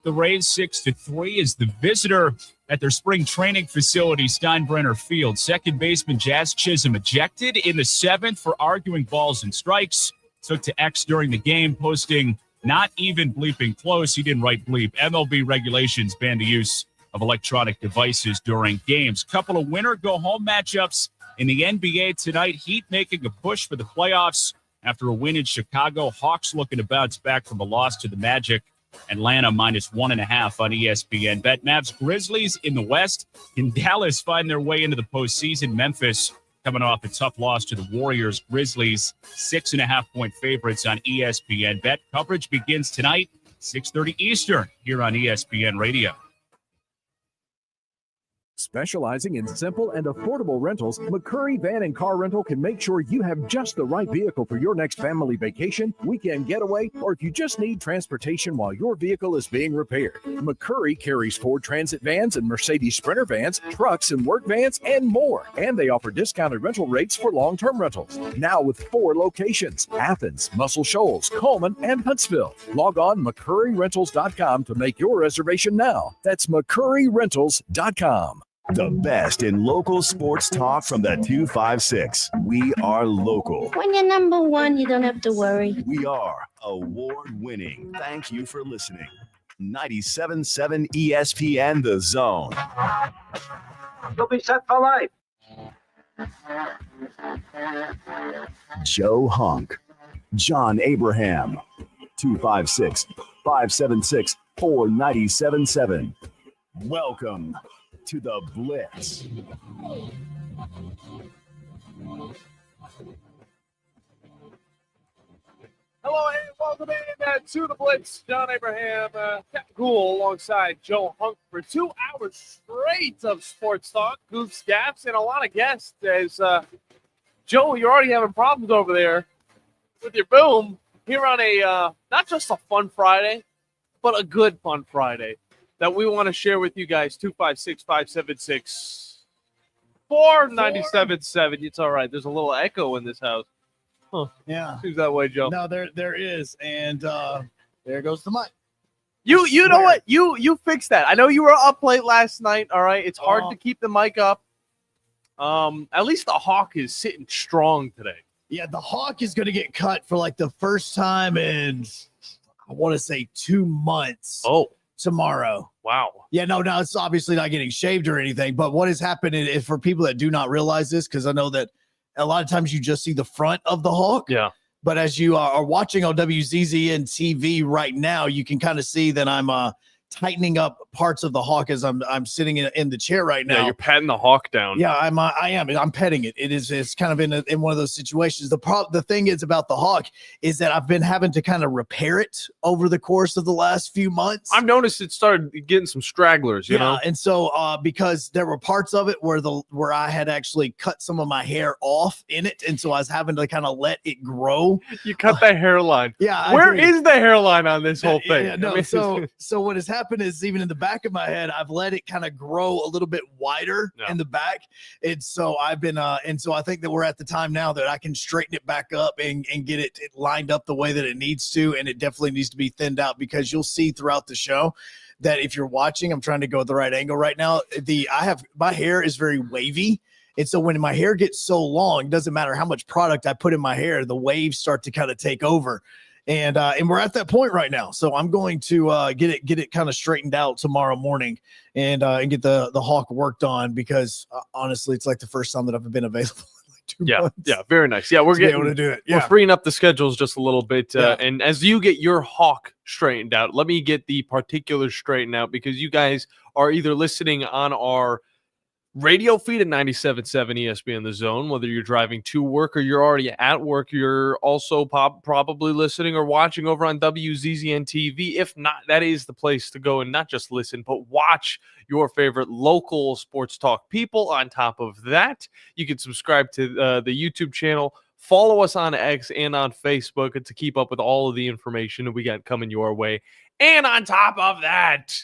the Rays 6-3 as the visitor at their spring training facility, Steinbrenner Field. Second baseman Jazz Chisholm ejected in the 7th for arguing balls and strikes. Took to X during the game, posting not even bleeping close. He didn't write bleep. MLB regulations ban the use of electronic devices during games. Couple of winner-go-home matchups in the NBA tonight. Heat making a push for the playoffs after a win in Chicago. Hawks looking to bounce back from a loss to the Magic. Atlanta -1.5 on ESPN. Bet Mavs Grizzlies in the West. Can Dallas find their way into the postseason? Memphis coming off a tough loss to the Warriors. Grizzlies 6.5-point favorites on ESPN. Bet coverage begins tonight, 6:30 Eastern, here on ESPN Radio. Specializing in simple and affordable rentals, McCurry Van and Car Rental can make sure you have just the right vehicle for your next family vacation, weekend getaway, or if you just need transportation while your vehicle is being repaired. McCurry carries Ford Transit vans and Mercedes Sprinter vans, trucks and work vans, and more. And they offer discounted rental rates for long-term rentals. Now with 4 locations: Athens, Muscle Shoals, Coleman, and Huntsville. Log on McCurryRentals.com to make your reservation now. That's McCurryRentals.com. The best in local sports talk from the 256. We are local. When you're number one, you don't have to worry. We are award-winning. Thank you for listening. 97.7 ESPN The Zone. You'll be set for life. Joe Hunk. John Abraham. 256-576-4977. Welcome to the Blitz. Hello and welcome in to the Blitz. John Abraham, Captain Ghoul alongside Joe Hunk for 2 hours straight of sports talk, goofs, gaps, and a lot of guests. As Joe, you're already having problems over there with your boom here on a not just a fun Friday, but a good fun Friday that we want to share with you guys. 256-576-4977. It's all right. There's a little echo in this house. Huh. Yeah. Seems that way, Joe. No, there is. And there goes the mic. You know what? You fixed that. I know you were up late last night. All right. It's hard to keep the mic up. At least the Hawk is sitting strong today. Yeah, the Hawk is going to get cut for like the first time in, I want to say, 2 months. Oh. Tomorrow. Wow. Yeah, no, it's obviously not getting shaved or anything. But what has happened is, for people that do not realize this, because I know that a lot of times you just see the front of the Hawk. Yeah. But as you are watching on WZZN TV right now, you can kind of see that I'm tightening up parts of the Hawk as I'm sitting in the chair right now. Yeah, you're patting the Hawk down. Yeah, I am. I'm petting it. It's kind of in one of those situations. The thing is about the Hawk is that I've been having to kind of repair it over the course of the last few months. I've noticed it started getting some stragglers, you know? And so because there were parts of it where I had actually cut some of my hair off in it, and so I was having to kind of let it grow. You cut the hairline. Yeah. Where is the hairline on this whole thing? Yeah, no, so what has happened is, even in the back of my head, I've let it kind of grow a little bit wider in the back. And so I've been, and so I think that we're at the time now that I can straighten it back up and get it lined up the way that it needs to. And it definitely needs to be thinned out, because you'll see throughout the show that if you're watching, I'm trying to go at the right angle right now. My hair is very wavy. And so when my hair gets so long, it doesn't matter how much product I put in my hair, the waves start to kind of take over. And we're at that point right now. So I'm going to get it kind of straightened out tomorrow morning and get the Hawk worked on, because honestly, it's like the first time that I've been available in like 2 months. Yeah, very nice. Yeah, we're getting able to do it. We're freeing up the schedules just a little bit. And as you get your Hawk straightened out, let me get the particulars straightened out, because you guys are either listening on our radio feed at 97.7 ESPN The Zone, whether you're driving to work or you're already at work. You're also probably listening or watching over on WZZN TV. If not, that is the place to go, and not just listen, but watch your favorite local sports talk people. On top of that, you can subscribe to the YouTube channel, follow us on X and on Facebook to keep up with all of the information that we got coming your way. And on top of that,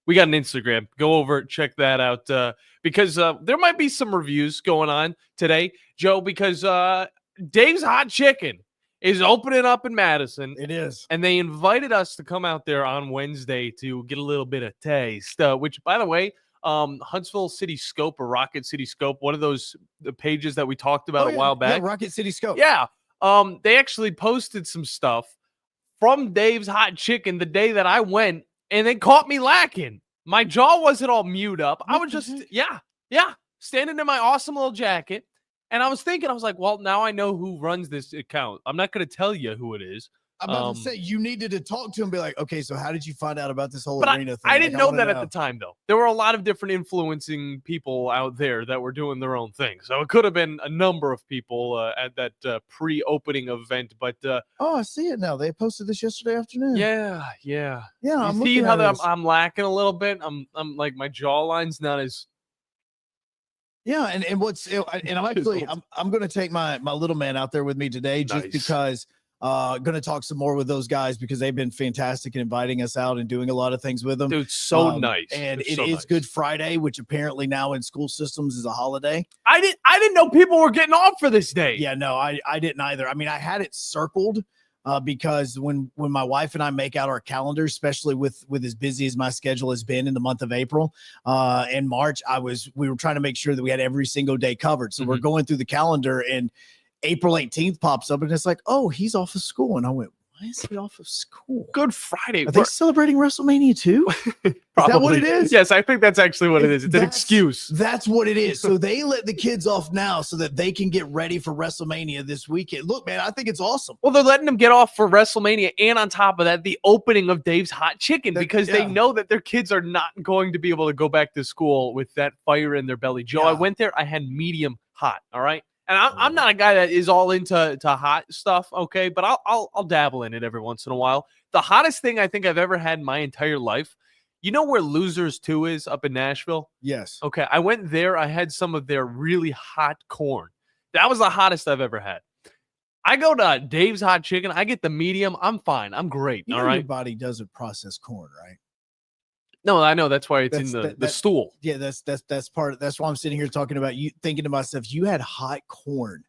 we got an Instagram. Go over, check that out, because there might be some reviews going on today, Joe, because Dave's Hot Chicken is opening up in Madison. It is. And they invited us to come out there on Wednesday to get a little bit of taste, which, by the way, Huntsville City Scope or Rocket City Scope, one of those pages that we talked about a while back. Yeah, Rocket City Scope. Yeah. They actually posted some stuff from Dave's Hot Chicken the day that I went, and they caught me lacking. My jaw wasn't all mewed up. I was just, standing in my awesome little jacket. And I was thinking, I was like, well, now I know who runs this account. I'm not going to tell you who it is. I'm about to say, you needed to talk to him and be like, okay, so how did you find out about this whole but arena thing? I didn't know that at the time, though. There were a lot of different influencing people out there that were doing their own thing. So it could have been a number of people at that pre-opening event. But I see it now. They posted this yesterday afternoon. Yeah. I'm see how I'm lacking a little bit? I'm like, my jawline's not as... Yeah, and I'm actually I'm going to take my little man out there with me today just because going to talk some more with those guys because they've been fantastic in inviting us out and doing a lot of things with them. Dude, so nice. And it is Good Friday, which apparently now in school systems is a holiday. I didn't know people were getting off for this day. Yeah, no, I didn't either. I mean, I had it circled because when my wife and I make out our calendars, especially with as busy as my schedule has been in the month of April and March, we were trying to make sure that we had every single day covered. So we're going through the calendar and April 18th pops up and it's like, oh, he's off of school. And I went, why is he off of school? Good Friday. Are they celebrating WrestleMania too? Is that what it is? Yes, I think that's actually what it is. It's an excuse. That's what it is. So they let the kids off now so that they can get ready for WrestleMania this weekend. Look, man, I think it's awesome. Well, they're letting them get off for WrestleMania and on top of that, the opening of Dave's Hot Chicken because they know that their kids are not going to be able to go back to school with that fire in their belly. Joe, I went there. I had medium hot. All right. And I'm not a guy that is all into hot stuff, okay? But I'll dabble in it every once in a while. The hottest thing I think I've ever had in my entire life, you know where Losers 2 is up in Nashville? Yes. Okay, I went there. I had some of their really hot corn. That was the hottest I've ever had. I go to Dave's Hot Chicken. I get the medium. I'm fine. I'm great, all right? Everybody doesn't process corn, right? No, I know. That's why it's in the stool. Yeah, that's part. That's why I'm sitting here talking about you, thinking to myself, you had hot corn.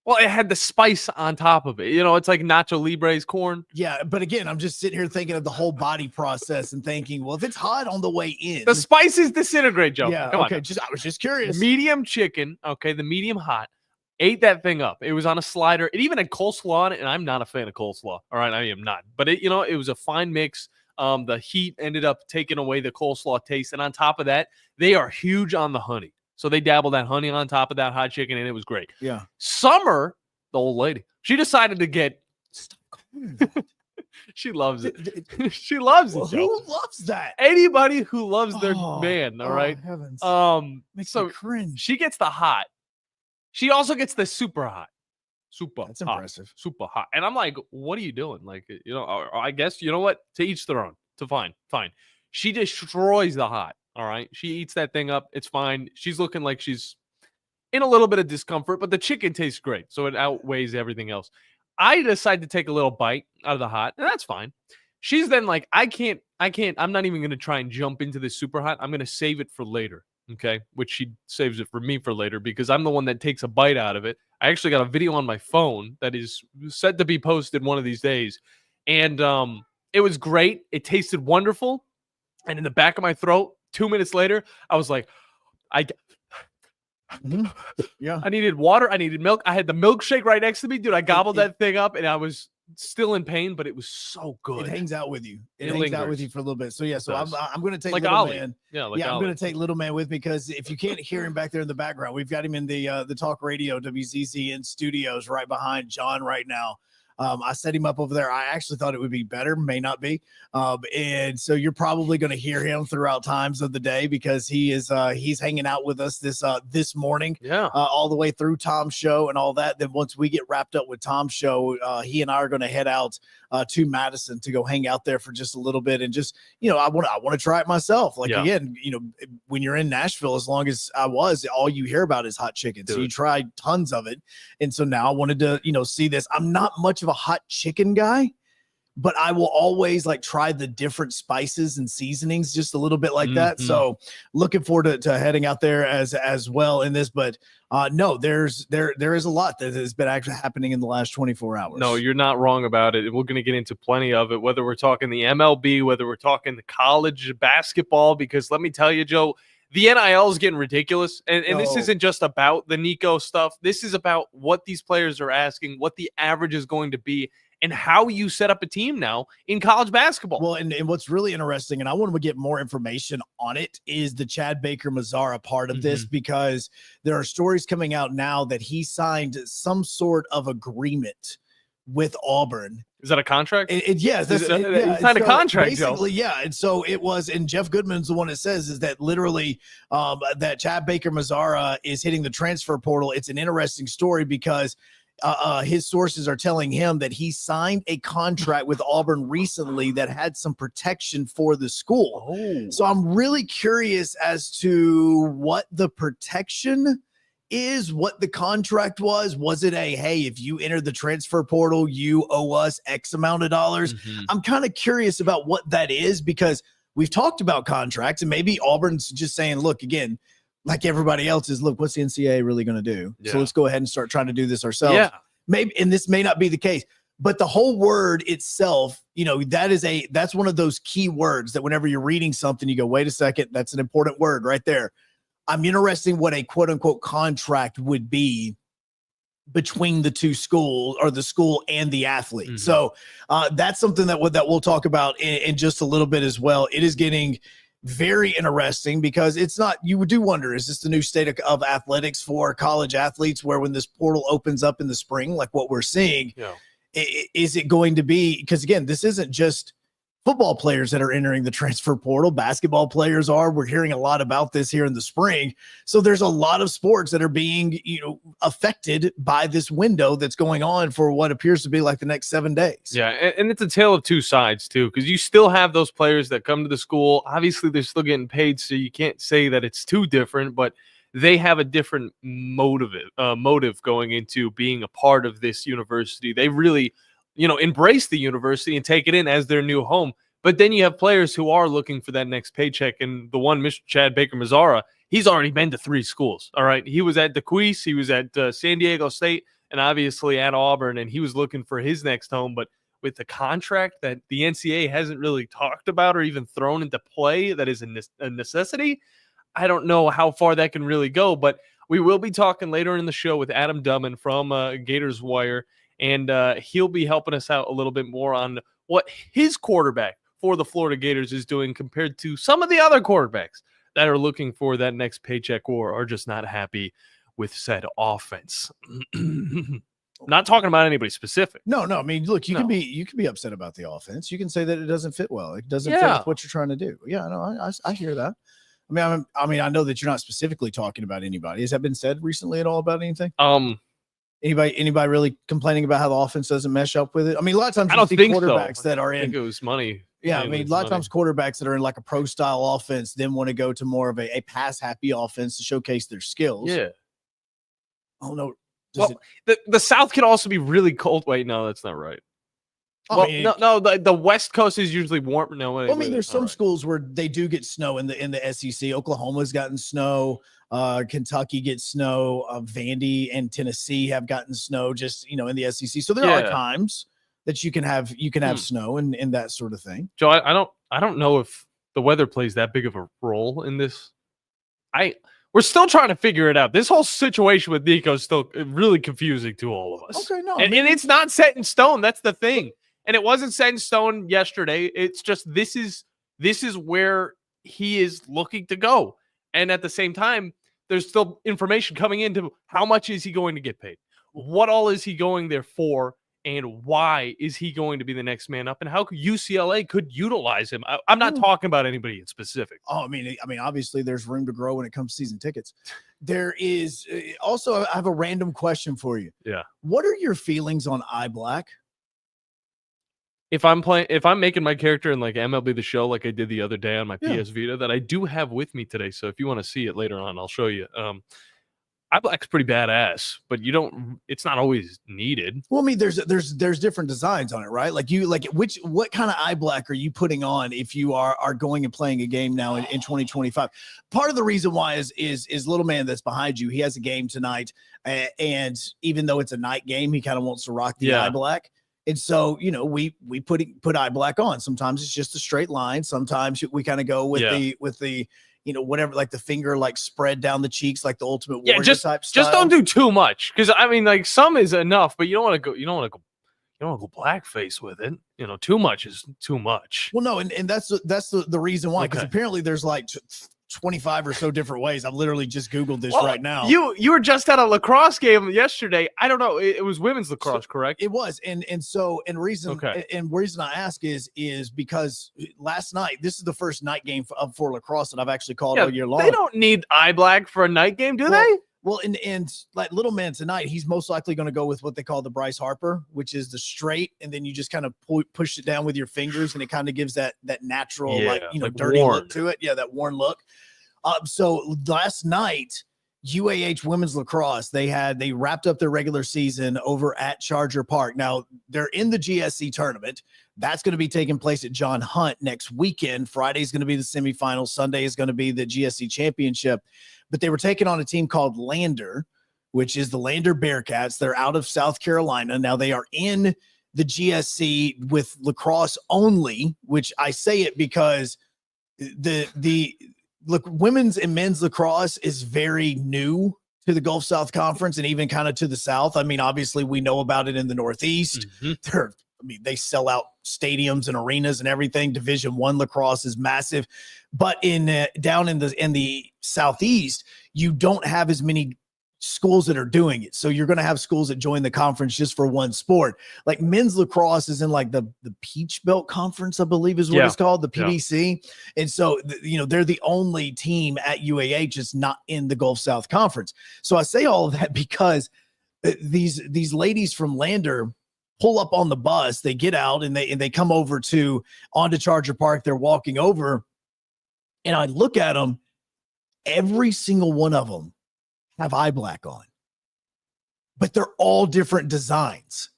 Well, it had the spice on top of it. You know, it's like Nacho Libre's corn. Yeah, but again, I'm just sitting here thinking of the whole body process and thinking, well, if it's hot on the way in, the spices disintegrate, Joe. Yeah, Come okay. on. I was just curious. Medium chicken, okay, the medium hot. Ate that thing up. It was on a slider. It even had coleslaw on it, and I'm not a fan of coleslaw. All right, I am not. But it was a fine mix. The heat ended up taking away the coleslaw taste. And on top of that, they are huge on the honey. So they dabbled that honey on top of that hot chicken, and it was great. Yeah. Summer, the old lady, she decided to get... She loves it. She loves it, Joe. Who loves that? Anybody who loves their man, all right? Heavens. Makes me So cringe. she gets the hot. She also gets the super hot. That's impressive. Super hot. And I'm like, what are you doing? Like, I guess, you know what? To each their own. Fine. She destroys the hot. All right. She eats that thing up. It's fine. She's looking like she's in a little bit of discomfort, but the chicken tastes great. So it outweighs everything else. I decide to take a little bite out of the hot, and that's fine. She's then like, I can't. I'm not even going to try and jump into this super hot. I'm going to save it for later. Okay. Which she saves it for me for later because I'm the one that takes a bite out of it. I actually got a video on my phone that is set to be posted one of these days. And it was great. It tasted wonderful. And in the back of my throat, 2 minutes later, I was like, Yeah. I needed water. I needed milk. I had the milkshake right next to me. Dude, I gobbled that thing up and I was still in pain, but it was so good. It hangs out with you. It hangs lingers. out with you for a little bit. So yeah, so I'm going to take like little Ollie. man. Yeah, I'm going to take little man with me because if you can't hear him back there in the background, we've got him in the Talk Radio WZZN studios right behind John right now. I set him up over there. I actually thought it would be better, may not be. And so you're probably going to hear him throughout times of the day because he's hanging out with us this morning. Yeah. All the way through Tom's show and all that. Then once we get wrapped up with Tom's show, he and I are going to head out to Madison to go hang out there for just a little bit and just, I want to try it myself. Like again, when you're in Nashville, as long as I was, all you hear about is hot chicken. Dude. So you try tons of it. And so now I wanted to, see this. I'm not much of a hot chicken guy, but I will always like try the different spices and seasonings just a little bit like that. So looking forward to heading out there as well in this, but no, there is a lot that has been actually happening in the last 24 hours. No, you're not wrong about it. We're going to get into plenty of it, whether we're talking the MLB, whether we're talking the college basketball, because let me tell you, Joe, the NIL is getting ridiculous. And this isn't just about the Nico stuff. This is about what these players are asking, what the average is going to be, and how you set up a team now in college basketball. Well, and what's really interesting, and I want to get more information on it, is the Chad Baker-Mazara part of this, because there are stories coming out now that he signed some sort of agreement with Auburn. Is that a contract? Yes. It's not a contract, basically, Joe. Yeah. And so it was, and Jeff Goodman's the one that says is that literally that Chad Baker-Mazara is hitting the transfer portal. It's an interesting story because his sources are telling him that he signed a contract with Auburn recently that had some protection for the school. So I'm really curious as to what the protection is, what the contract was. Was it a, hey, if you enter the transfer portal, you owe us X amount of dollars? I'm kind of curious about what that is, because we've talked about contracts and maybe Auburn's just saying, look, again, like everybody else is, look, what's the NCAA really going to do? So let's go ahead and start trying to do this ourselves. Yeah. Maybe, and this may not be the case, but the whole word itself, you know, that's one of those key words that whenever you're reading something, you go, wait a second, that's an important word right there. I'm interested in what a quote unquote contract would be between the two schools, or the school and the athlete. So that's something that we'll talk about in just a little bit as well. It is getting very interesting because it's not, you do wonder, is this the new state of athletics for college athletes, where when this portal opens up in the spring, like what we're seeing, is it going to be, because again, this isn't just football players that are entering the transfer portal, basketball players are, we're hearing a lot about this here in the spring. So there's a lot of sports that are being, you know, affected by this window that's going on for what appears to be like the next 7 days. Yeah. And it's a tale of two sides too, because you still have those players that come to the school. Obviously they're still getting paid, so you can't say that it's too different, but they have a different motive going into being a part of this university. They really, you know, embrace the university and take it in as their new home. But then you have players who are looking for that next paycheck. And the one, Mr. Chad Baker-Mazara, he's already been to 3 schools. All right. He was at DeQueese, he was at San Diego State, and obviously at Auburn, and he was looking for his next home. But with the contract that the NCAA hasn't really talked about or even thrown into play, that is a necessity, I don't know how far that can really go. But we will be talking later in the show with Adam Duman from Gators Wire. And he'll be helping us out a little bit more on what his quarterback for the Florida Gators is doing compared to some of the other quarterbacks that are looking for that next paycheck or are just not happy with said offense. Not talking about anybody specific. No. I mean, look, you can be upset about the offense. You can say that it doesn't fit well. It doesn't fit with what you're trying to do. Yeah, no, I hear that. I mean, I know that you're not specifically talking about anybody. Has that been said recently at all about anything? Anybody really complaining about how the offense doesn't mesh up with it? I mean, a lot of times you see quarterbacks that are in. I think it was money. Yeah, I mean, a lot of times quarterbacks that are in like a pro style offense then want to go to more of a pass happy offense to showcase their skills. Yeah. Oh no. The South can also be really cold. Wait, no, that's not right. The West Coast is usually warm. No, I mean, there's some schools where they do get snow in the SEC. Oklahoma's gotten snow. Kentucky gets snow. Vandy and Tennessee have gotten snow just, in the SEC. So there are times that you can have snow and that sort of thing. Joe, I don't know if the weather plays that big of a role in this. We're still trying to figure it out. This whole situation with Nico is still really confusing to all of us. Okay, no. And it's not set in stone. That's the thing. And it wasn't set in stone yesterday. It's just this is where he is looking to go. And at the same time, there's still information coming into how much is he going to get paid? What all is he going there for? And why is he going to be the next man up? And how UCLA could utilize him? I'm not talking about anybody in specific. Oh, I mean, obviously there's room to grow when it comes to season tickets. There is also, I have a random question for you. Yeah. What are your feelings on iBlack? If I'm making my character in like MLB The Show, like I did the other day on my PS Vita that I do have with me today. So if you want to see it later on, I'll show you. eye black's pretty badass, but it's not always needed. Well, I mean, there's different designs on it, right? What kind of eye black are you putting on if you are going and playing a game now in 2025? Part of the reason why is little man that's behind you. He has a game tonight, and even though it's a night game, he kind of wants to rock the eye black. And so, we put eye black on. Sometimes it's just a straight line. Sometimes we kind of go with the whatever, like the finger, like spread down the cheeks, like the Ultimate Warrior type style. Just don't do too much, because I mean, like some is enough, but you don't want to go blackface with it. Too much is too much. Well, no, and that's the reason why, because apparently there's like 25 or so different ways. I've literally just Googled this right now. You were just at a lacrosse game yesterday. I don't know. It was women's lacrosse, correct? It was. And reason I ask is because last night, this is the first night game for lacrosse that I've actually called all year long. They don't need eye black for a night game, do they? Well, and like little man tonight, he's most likely going to go with what they call the Bryce Harper, which is the straight, and then you just kind of push it down with your fingers, and it kind of gives that natural, dirty worn look to it. Yeah, that worn look. So last night, UAH women's lacrosse, they wrapped up their regular season over at Charger Park. Now they're in the GSC tournament. That's going to be taking place at John Hunt next weekend. Friday is going to be the semifinals. Sunday is going to be the GSC championship. But they were taking on a team called Lander, which is the Lander Bearcats. They're out of South Carolina. Now they are in the GSC with lacrosse only, which I say it because look, women's and men's lacrosse is very new to the Gulf South Conference and even kind of to the South. I mean, obviously we know about it in the Northeast. They sell out stadiums and arenas and everything. Division I lacrosse is massive, but down in the Southeast, you don't have as many schools that are doing it. So you're going to have schools that join the conference just for one sport. Like men's lacrosse is in like the Peach Belt Conference, I believe is what it's called, the PBC. And so, they're the only team at UAH that's not in the Gulf South Conference. So I say all of that because these ladies from Lander pull up on the bus, they get out and they come over onto Charger Park. They're walking over and I look at them, every single one of them have eye black on, but they're all different designs.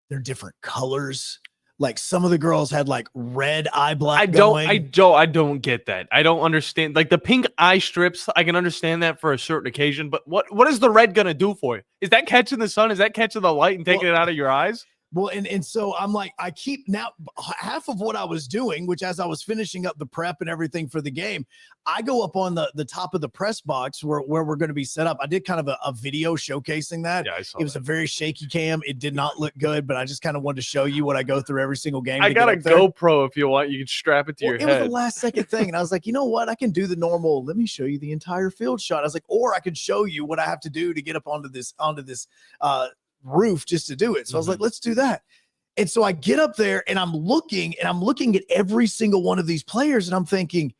They're different colors. Like some of the girls had like red eye black. I don't get that. I don't understand. Like the pink eye strips, I can understand that for a certain occasion, but what is the red gonna do for you? Is that catching the sun? Is that catching the light and taking it out of your eyes? Well, and so I'm like, I keep now half of what I was doing, which as I was finishing up the prep and everything for the game, I go up on the top of the press box where we're going to be set up. I did kind of a video showcasing that. Yeah, I saw it was a very shaky cam. It did not look good, but I just kind of wanted to show you what I go through every single game. I got a GoPro if you want. You can strap it to your head. It was the last second thing. And I was like, you know what? I can do the normal. Let me show you the entire field shot. I was like, or I could show you what I have to do to get up onto this roof just to do it. So I was like, let's do that. And so I get up there and I'm looking at every single one of these players and I'm thinking,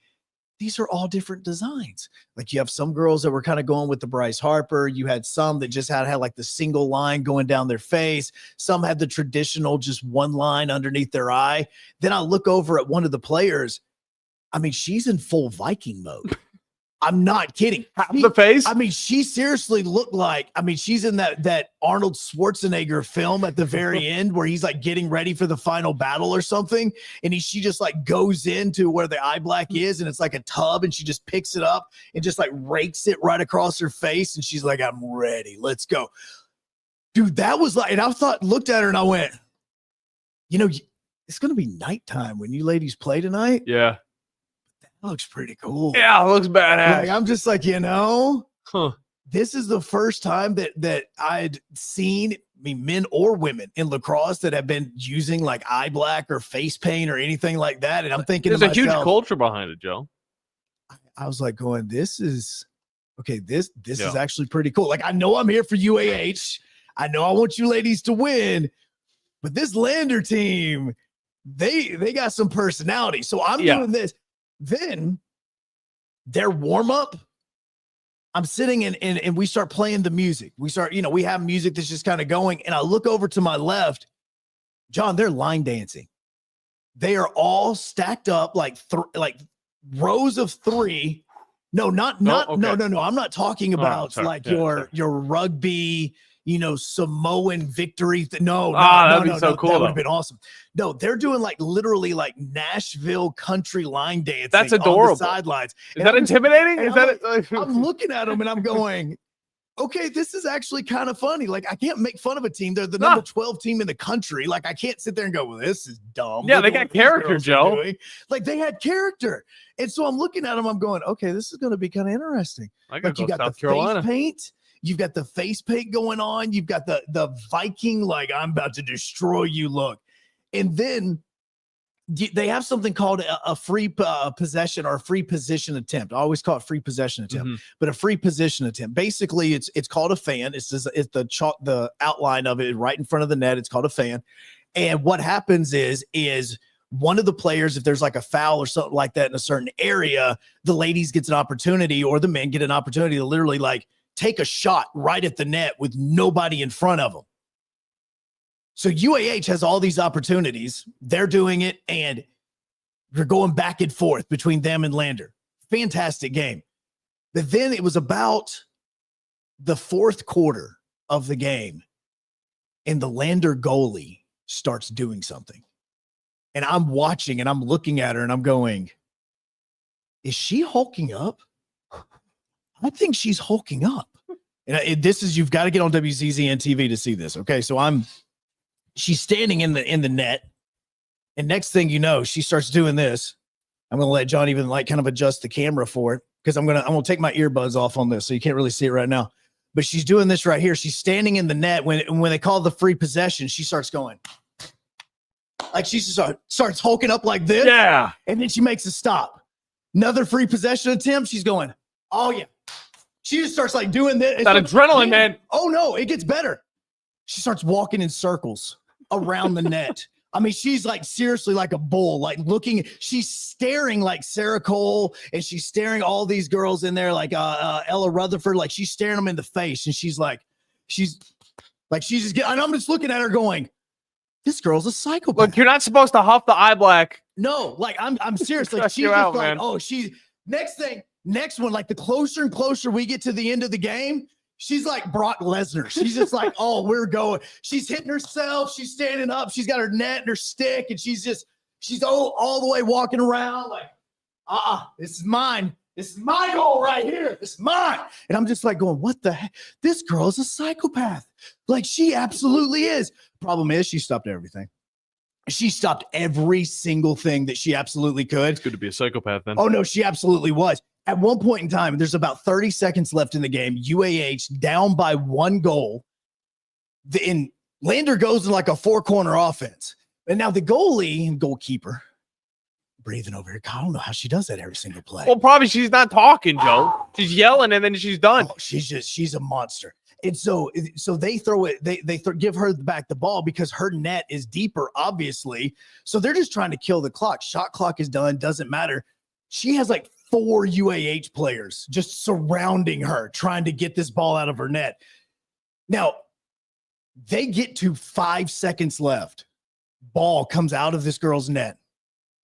these are all different designs. Like you have some girls that were kind of going with the Bryce Harper. You had some that just had like the single line going down their face. Some had the traditional, just one line underneath their eye. Then I look over at one of the players. I mean, she's in full Viking mode. I'm not kidding. The face? I mean, she seriously looked like, she's in that Arnold Schwarzenegger film at the very end where he's like getting ready for the final battle or something. And she just like goes into where the eye black is and it's like a tub and she just picks it up and just like rakes it right across her face. And she's like, I'm ready. Let's go. Dude, that was like, and I looked at her and I went, it's going to be nighttime when you ladies play tonight. Yeah. That looks pretty cool. Yeah, it looks badass. Like, I'm just like, this is the first time that I'd seen men or women in lacrosse that have been using like eye black or face paint or anything like that. And I'm thinking there's a huge culture behind it, Joe. I was like going, this is actually pretty cool. Like, I know I'm here for UAH. I know I want you ladies to win, but this Lander team, they got some personality. So I'm doing this. Then their warm up, I'm sitting and we start playing the music. We start, we have music that's just kind of going. And I look over to my left, John, they're line dancing. They are all stacked up like rows of three No, not okay. no. I'm not talking about your rugby, Samoan victory. No, that'd be so cool. That would have been awesome. No, they're doing like literally like Nashville country line dancing. That's adorable. On the sidelines. Is that intimidating? I'm looking at them and I'm going, okay, this is actually kind of funny. Like, I can't make fun of a team. They're the number 12 team in the country. Like, I can't sit there and go, well, this is dumb. Yeah, they got character, Joe. Like, they had character. And so I'm looking at them. I'm going, okay, this is going to be kind of interesting. Like, you got South the Carolina. face paint. You've got the face paint going on. You've got the Viking, like, I'm about to destroy you look. And then they have something called a free possession or a free position attempt. I always call it free possession attempt, but a free position attempt. Basically, it's called a fan. It's the outline of it right in front of the net. It's called a fan. And what happens is one of the players, if there's like a foul or something like that in a certain area, the ladies gets an opportunity or the men get an opportunity to literally like take a shot right at the net with nobody in front of them. So UAH has all these opportunities. They're doing it, and you're going back and forth between them and Lander. Fantastic game. But then it was about the fourth quarter of the game, and the Lander goalie starts doing something. And I'm watching, and I'm looking at her, and I'm going, is she hulking up? I think she's hulking up. And you've got to get on WCZN TV to see this, okay? So she's standing in the net, and next thing you know, she starts doing this. I'm gonna let John even like kind of adjust the camera for it because I'm gonna take my earbuds off on this, so you can't really see it right now. But she's doing this right here. She's standing in the net when they call the free possession. She starts going like she starts hulking up like this, yeah, and then she makes a stop. Another free possession attempt. She's going, oh yeah. She just starts like doing this. That adrenaline, man. Oh no, it gets better. She starts walking in circles around the net. I mean, she's like seriously like a bull, like looking, she's staring like Sarah Cole, and she's staring all these girls in there like Ella Rutherford, like she's staring them in the face, and she's just getting, and I'm just looking at her going, this girl's a psychopath. Look, you're not supposed to huff the eye black. No, like I'm seriously, she's just out, like, man. Oh, she's next one, like the closer and closer we get to the end of the game, she's like Brock Lesnar. She's just like, oh, we're going. She's hitting herself. She's standing up. She's got her net and her stick, and she's all the way walking around like, this is mine. This is my goal right here. This is mine. And I'm just like going, what the heck? This girl is a psychopath. Like, she absolutely is. Problem is, she stopped everything. She stopped every single thing that she absolutely could. It's good to be a psychopath then. Oh, no, she absolutely was. At one point in time, there's about 30 seconds left in the game. UAH down by 1 goal. And Lander goes in like a 4-corner offense. And now the goalie and goalkeeper breathing over here. I don't know how she does that every single play. Well, probably she's not talking, Joe. She's yelling and then she's done. Oh, she's a monster. And so they throw it. They give her back the ball because her net is deeper, obviously. So they're just trying to kill the clock. Shot clock is done. Doesn't matter. She has like 4 UAH players just surrounding her, trying to get this ball out of her net. Now, they get to 5 seconds left. Ball comes out of this girl's net.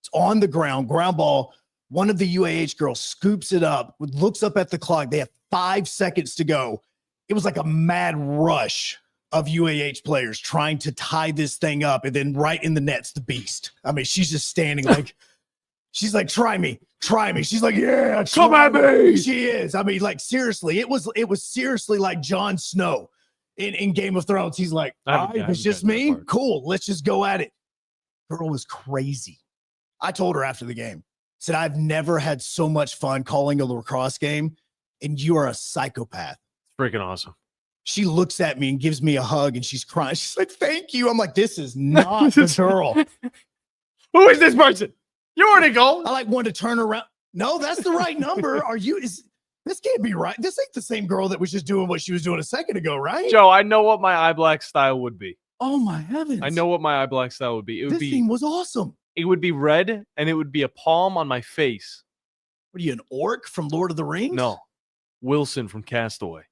It's on the ground ball. One of the UAH girls scoops it up, looks up at the clock. They have 5 seconds to go. It was like a mad rush of UAH players trying to tie this thing up. And then right in the net's the beast. I mean, she's just standing like, she's like, try me. She's like, yeah, come at me. She is. I mean, like, seriously, it was seriously like Jon Snow in Game of Thrones. He's like, it's just me. Cool. Let's just go at it. Girl was crazy. I told her after the game, said, I've never had so much fun calling a lacrosse game, and you are a psychopath. Freaking awesome. She looks at me and gives me a hug, and she's crying. She's like, thank you. I'm like, this is not the girl. Who is this person? You already go. I like wanted to turn around. No, that's the right number. This can't be right. This ain't the same girl that was just doing what she was doing a second ago, right? Joe, I know what my eye black style would be. Oh my heavens. I know what my eye black style would be. This thing was awesome. It would be red, and it would be a palm on my face. What are you, an orc from Lord of the Rings? No. Wilson from Castaway.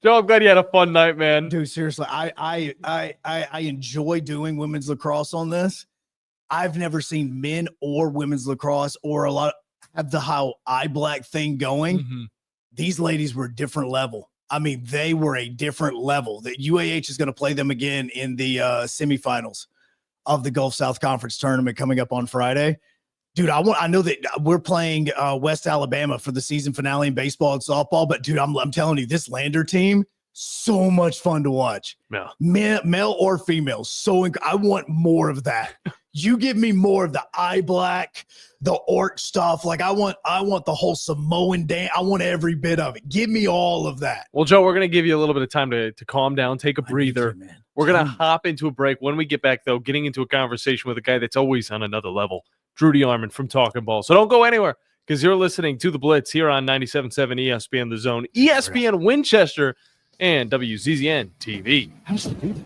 Joe, I'm glad you had a fun night, man. Dude, seriously, I enjoy doing women's lacrosse on this. I've never seen men or women's lacrosse or a lot of the how eye black thing going. Mm-hmm. These ladies were a different level. I mean, they were a different level. That UAH is going to play them again in the semifinals of the Gulf South Conference tournament coming up on Friday. Dude, I know that we're playing West Alabama for the season finale in baseball and softball, but dude, I'm telling you, this Lander team, so much fun to watch. Yeah. Male or female, I want more of that. You give me more of the eye black, the orc stuff. Like I want the whole Samoan dance. I want every bit of it. Give me all of that. Well, Joe, we're going to give you a little bit of time to calm down, take a breather. We're going to hop into a break. When we get back, though, getting into a conversation with a guy that's always on another level, Drew DeArmond from Talking Ball. So don't go anywhere because you're listening to The Blitz here on 97.7 ESPN The Zone, ESPN Winchester, and WZZN TV. How does it do that?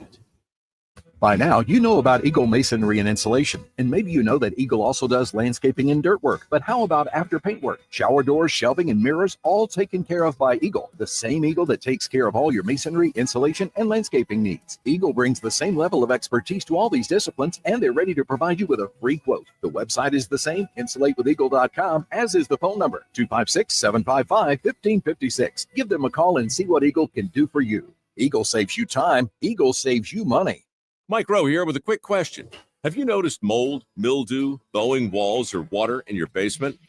By now, you know about Eagle Masonry and Insulation, and maybe you know that Eagle also does landscaping and dirt work. But how about after paint work? Shower doors, shelving, and mirrors, all taken care of by Eagle, the same Eagle that takes care of all your masonry, insulation, and landscaping needs. Eagle brings the same level of expertise to all these disciplines, and they're ready to provide you with a free quote. The website is the same, insulatewitheagle.com, as is the phone number, 256-755-1556. Give them a call and see what Eagle can do for you. Eagle saves you time. Eagle saves you money. Mike Rowe here with a quick question. Have you noticed mold, mildew, bowing walls, or water in your basement?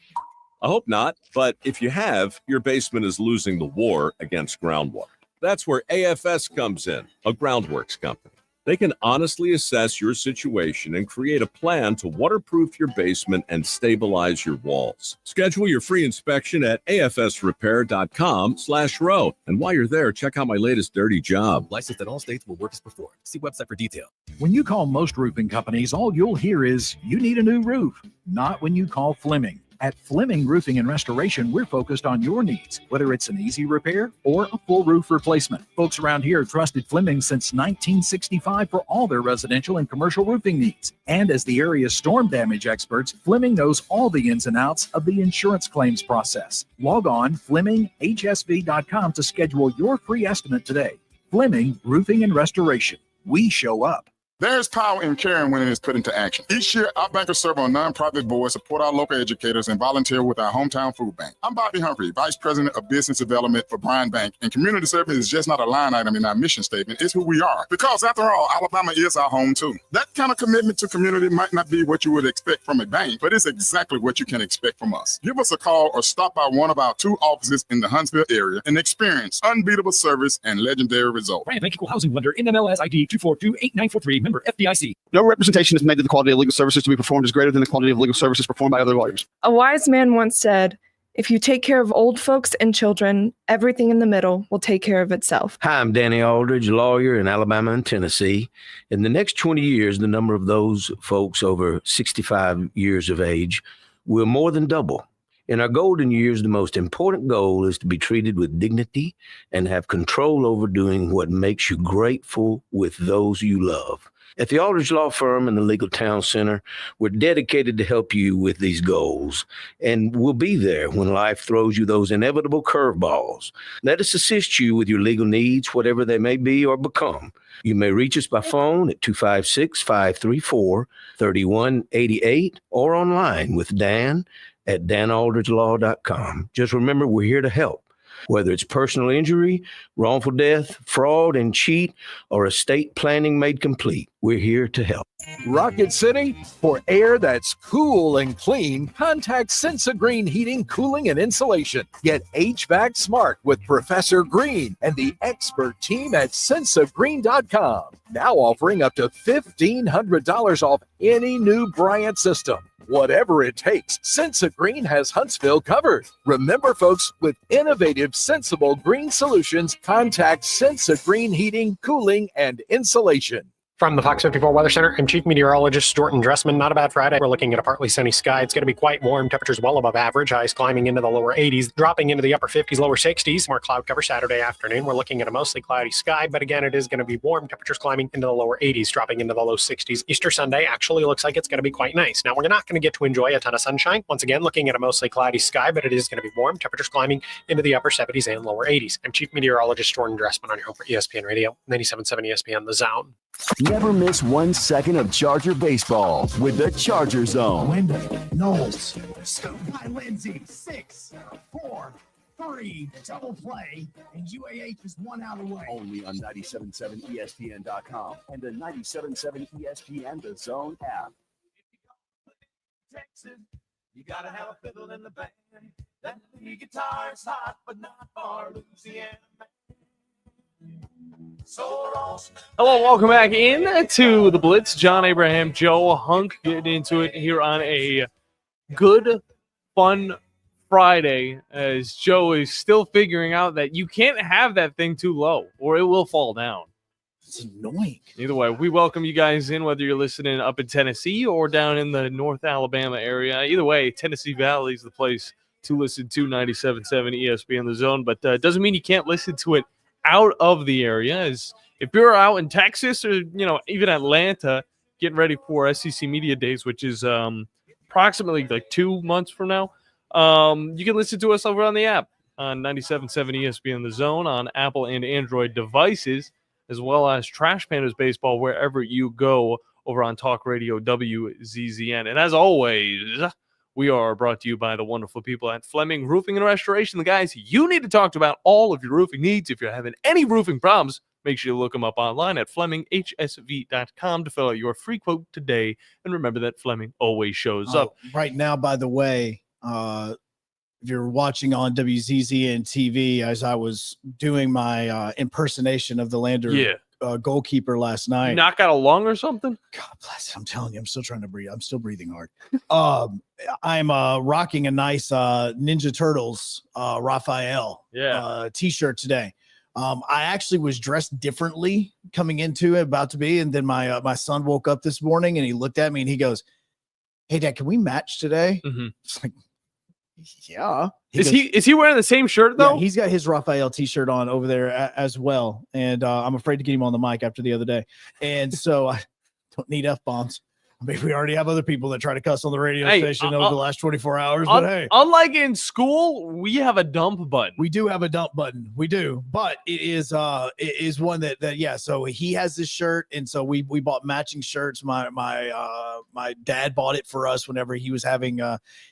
I hope not, but if you have, your basement is losing the war against groundwater. That's where AFS comes in, a groundworks company. They can honestly assess your situation and create a plan to waterproof your basement and stabilize your walls. Schedule your free inspection at afsrepair.com/row. And while you're there, check out my latest dirty job. Licensed in all states will work as performed. See website for detail. When you call most roofing companies, all you'll hear is, you need a new roof. Not when you call Fleming. At Fleming Roofing and Restoration, we're focused on your needs, whether it's an easy repair or a full roof replacement. Folks around here have trusted Fleming since 1965 for all their residential and commercial roofing needs. And as the area's storm damage experts, Fleming knows all the ins and outs of the insurance claims process. Log on FlemingHSV.com to schedule your free estimate today. Fleming Roofing and Restoration. We show up. There's power in caring when it is put into action. Each year, our bankers serve on nonprofit boards, support our local educators, and volunteer with our hometown food bank. I'm Bobby Humphrey, Vice President of Business Development for Bryan Bank, and community service is just not a line item in our mission statement. It's who we are. Because after all, Alabama is our home too. That kind of commitment to community might not be what you would expect from a bank, but it's exactly what you can expect from us. Give us a call or stop by one of our 2 offices in the Huntsville area and experience unbeatable service and legendary results. Bryan Bank Equal Housing Lender, NMLS ID 2428943, member FDIC. No representation is made that the quality of legal services to be performed is greater than the quality of legal services performed by other lawyers. A wise man once said, if you take care of old folks and children, everything in the middle will take care of itself. Hi, I'm Danny Aldridge, lawyer in Alabama and Tennessee. In the next 20 years, the number of those folks over 65 years of age will more than double. In our golden years, the most important goal is to be treated with dignity and have control over doing what makes you grateful with those you love. At the Aldridge Law Firm and the Legal Town Center, we're dedicated to help you with these goals, and we'll be there when life throws you those inevitable curveballs. Let us assist you with your legal needs, whatever they may be or become. You may reach us by phone at 256-534-3188 or online with Dan at danaldridgelaw.com. Just remember, we're here to help. Whether it's personal injury, wrongful death, fraud and cheat, or estate planning made complete, we're here to help. Rocket City, for air that's cool and clean, contact Sensa Green Heating, Cooling, and Insulation. Get HVAC smart with Professor Green and the expert team at sensagreen.com. Now offering up to $1,500 off any new Bryant system. Whatever it takes, Sensa Green has Huntsville covered. Remember, folks, with innovative, sensible green solutions, contact Sensa Green Heating, Cooling, and Insulation. From the Fox 54 Weather Center, I'm Chief Meteorologist Stuart Dressman. Not a bad Friday. We're looking at a partly sunny sky. It's going to be quite warm. Temperatures well above average. Highs climbing into the lower 80s, dropping into the upper 50s, lower 60s. More cloud cover Saturday afternoon. We're looking at a mostly cloudy sky, but again, it is going to be warm. Temperatures climbing into the lower 80s, dropping into the low 60s. Easter Sunday actually looks like it's going to be quite nice. Now, we're not going to get to enjoy a ton of sunshine. Once again, looking at a mostly cloudy sky, but it is going to be warm. Temperatures climbing into the upper 70s and lower 80s. I'm Chief Meteorologist Stuart Dressman on your home for ESPN Radio, 97.7 ESPN The Zone. Never miss 1 second of Charger baseball with the Charger Zone. Wyndham, Knowles, scoop by Lindsay, 6, 4, 3, double play, and UAH is 1 out away. Only on 97.7 ESPN.com and the 97.7 ESPN The Zone app. Texas, you gotta have a fiddle in the band. That lead guitar is hot, but not for Louisiana. Hello, welcome back in to the Blitz. John Abraham, Joe Hunk getting into it here on a good, fun Friday as Joe is still figuring out that you can't have that thing too low or it will fall down. It's annoying. Either way, we welcome you guys in, whether you're listening up in Tennessee or down in the North Alabama area. Either way, Tennessee Valley is the place to listen to 97.7 ESPN The Zone, but it doesn't mean you can't listen to it out of the area. As if you're out in Texas or, even Atlanta, getting ready for SEC Media Days, which is approximately like 2 months from now, you can listen to us over on the app on 97.7 ESPN The Zone on Apple and Android devices, as well as Trash Pandas Baseball wherever you go over on Talk Radio WZZN. And as always, we are brought to you by the wonderful people at Fleming Roofing and Restoration, the guys you need to talk to about all of your roofing needs. If you're having any roofing problems, make sure you look them up online at FlemingHSV.com to fill out your free quote today. And remember that Fleming always shows up. Right now, by the way, if you're watching on WZZN TV, as I was doing my impersonation of the Lander goalkeeper last night. You not got a lung or something? God bless it. I'm telling you, I'm still trying to breathe. I'm still breathing hard. I'm rocking a nice Ninja Turtles Raphael t-shirt today. I actually was dressed differently coming into it, about to be, and then my son woke up this morning and he looked at me and he goes, "Hey, Dad, can we match today?" Mm-hmm. It's like, yeah. Is he wearing the same shirt though? Yeah, he's got his Raphael t-shirt on over there as well. And I'm afraid to get him on the mic after the other day. And so I don't need F-bombs. I mean, we already have other people that try to cuss on the radio station over the last 24 hours. But hey, unlike in school, we have a dump button. We do have a dump button. We do, but it is one that yeah. So he has this shirt, and so we bought matching shirts. My dad bought it for us whenever he was having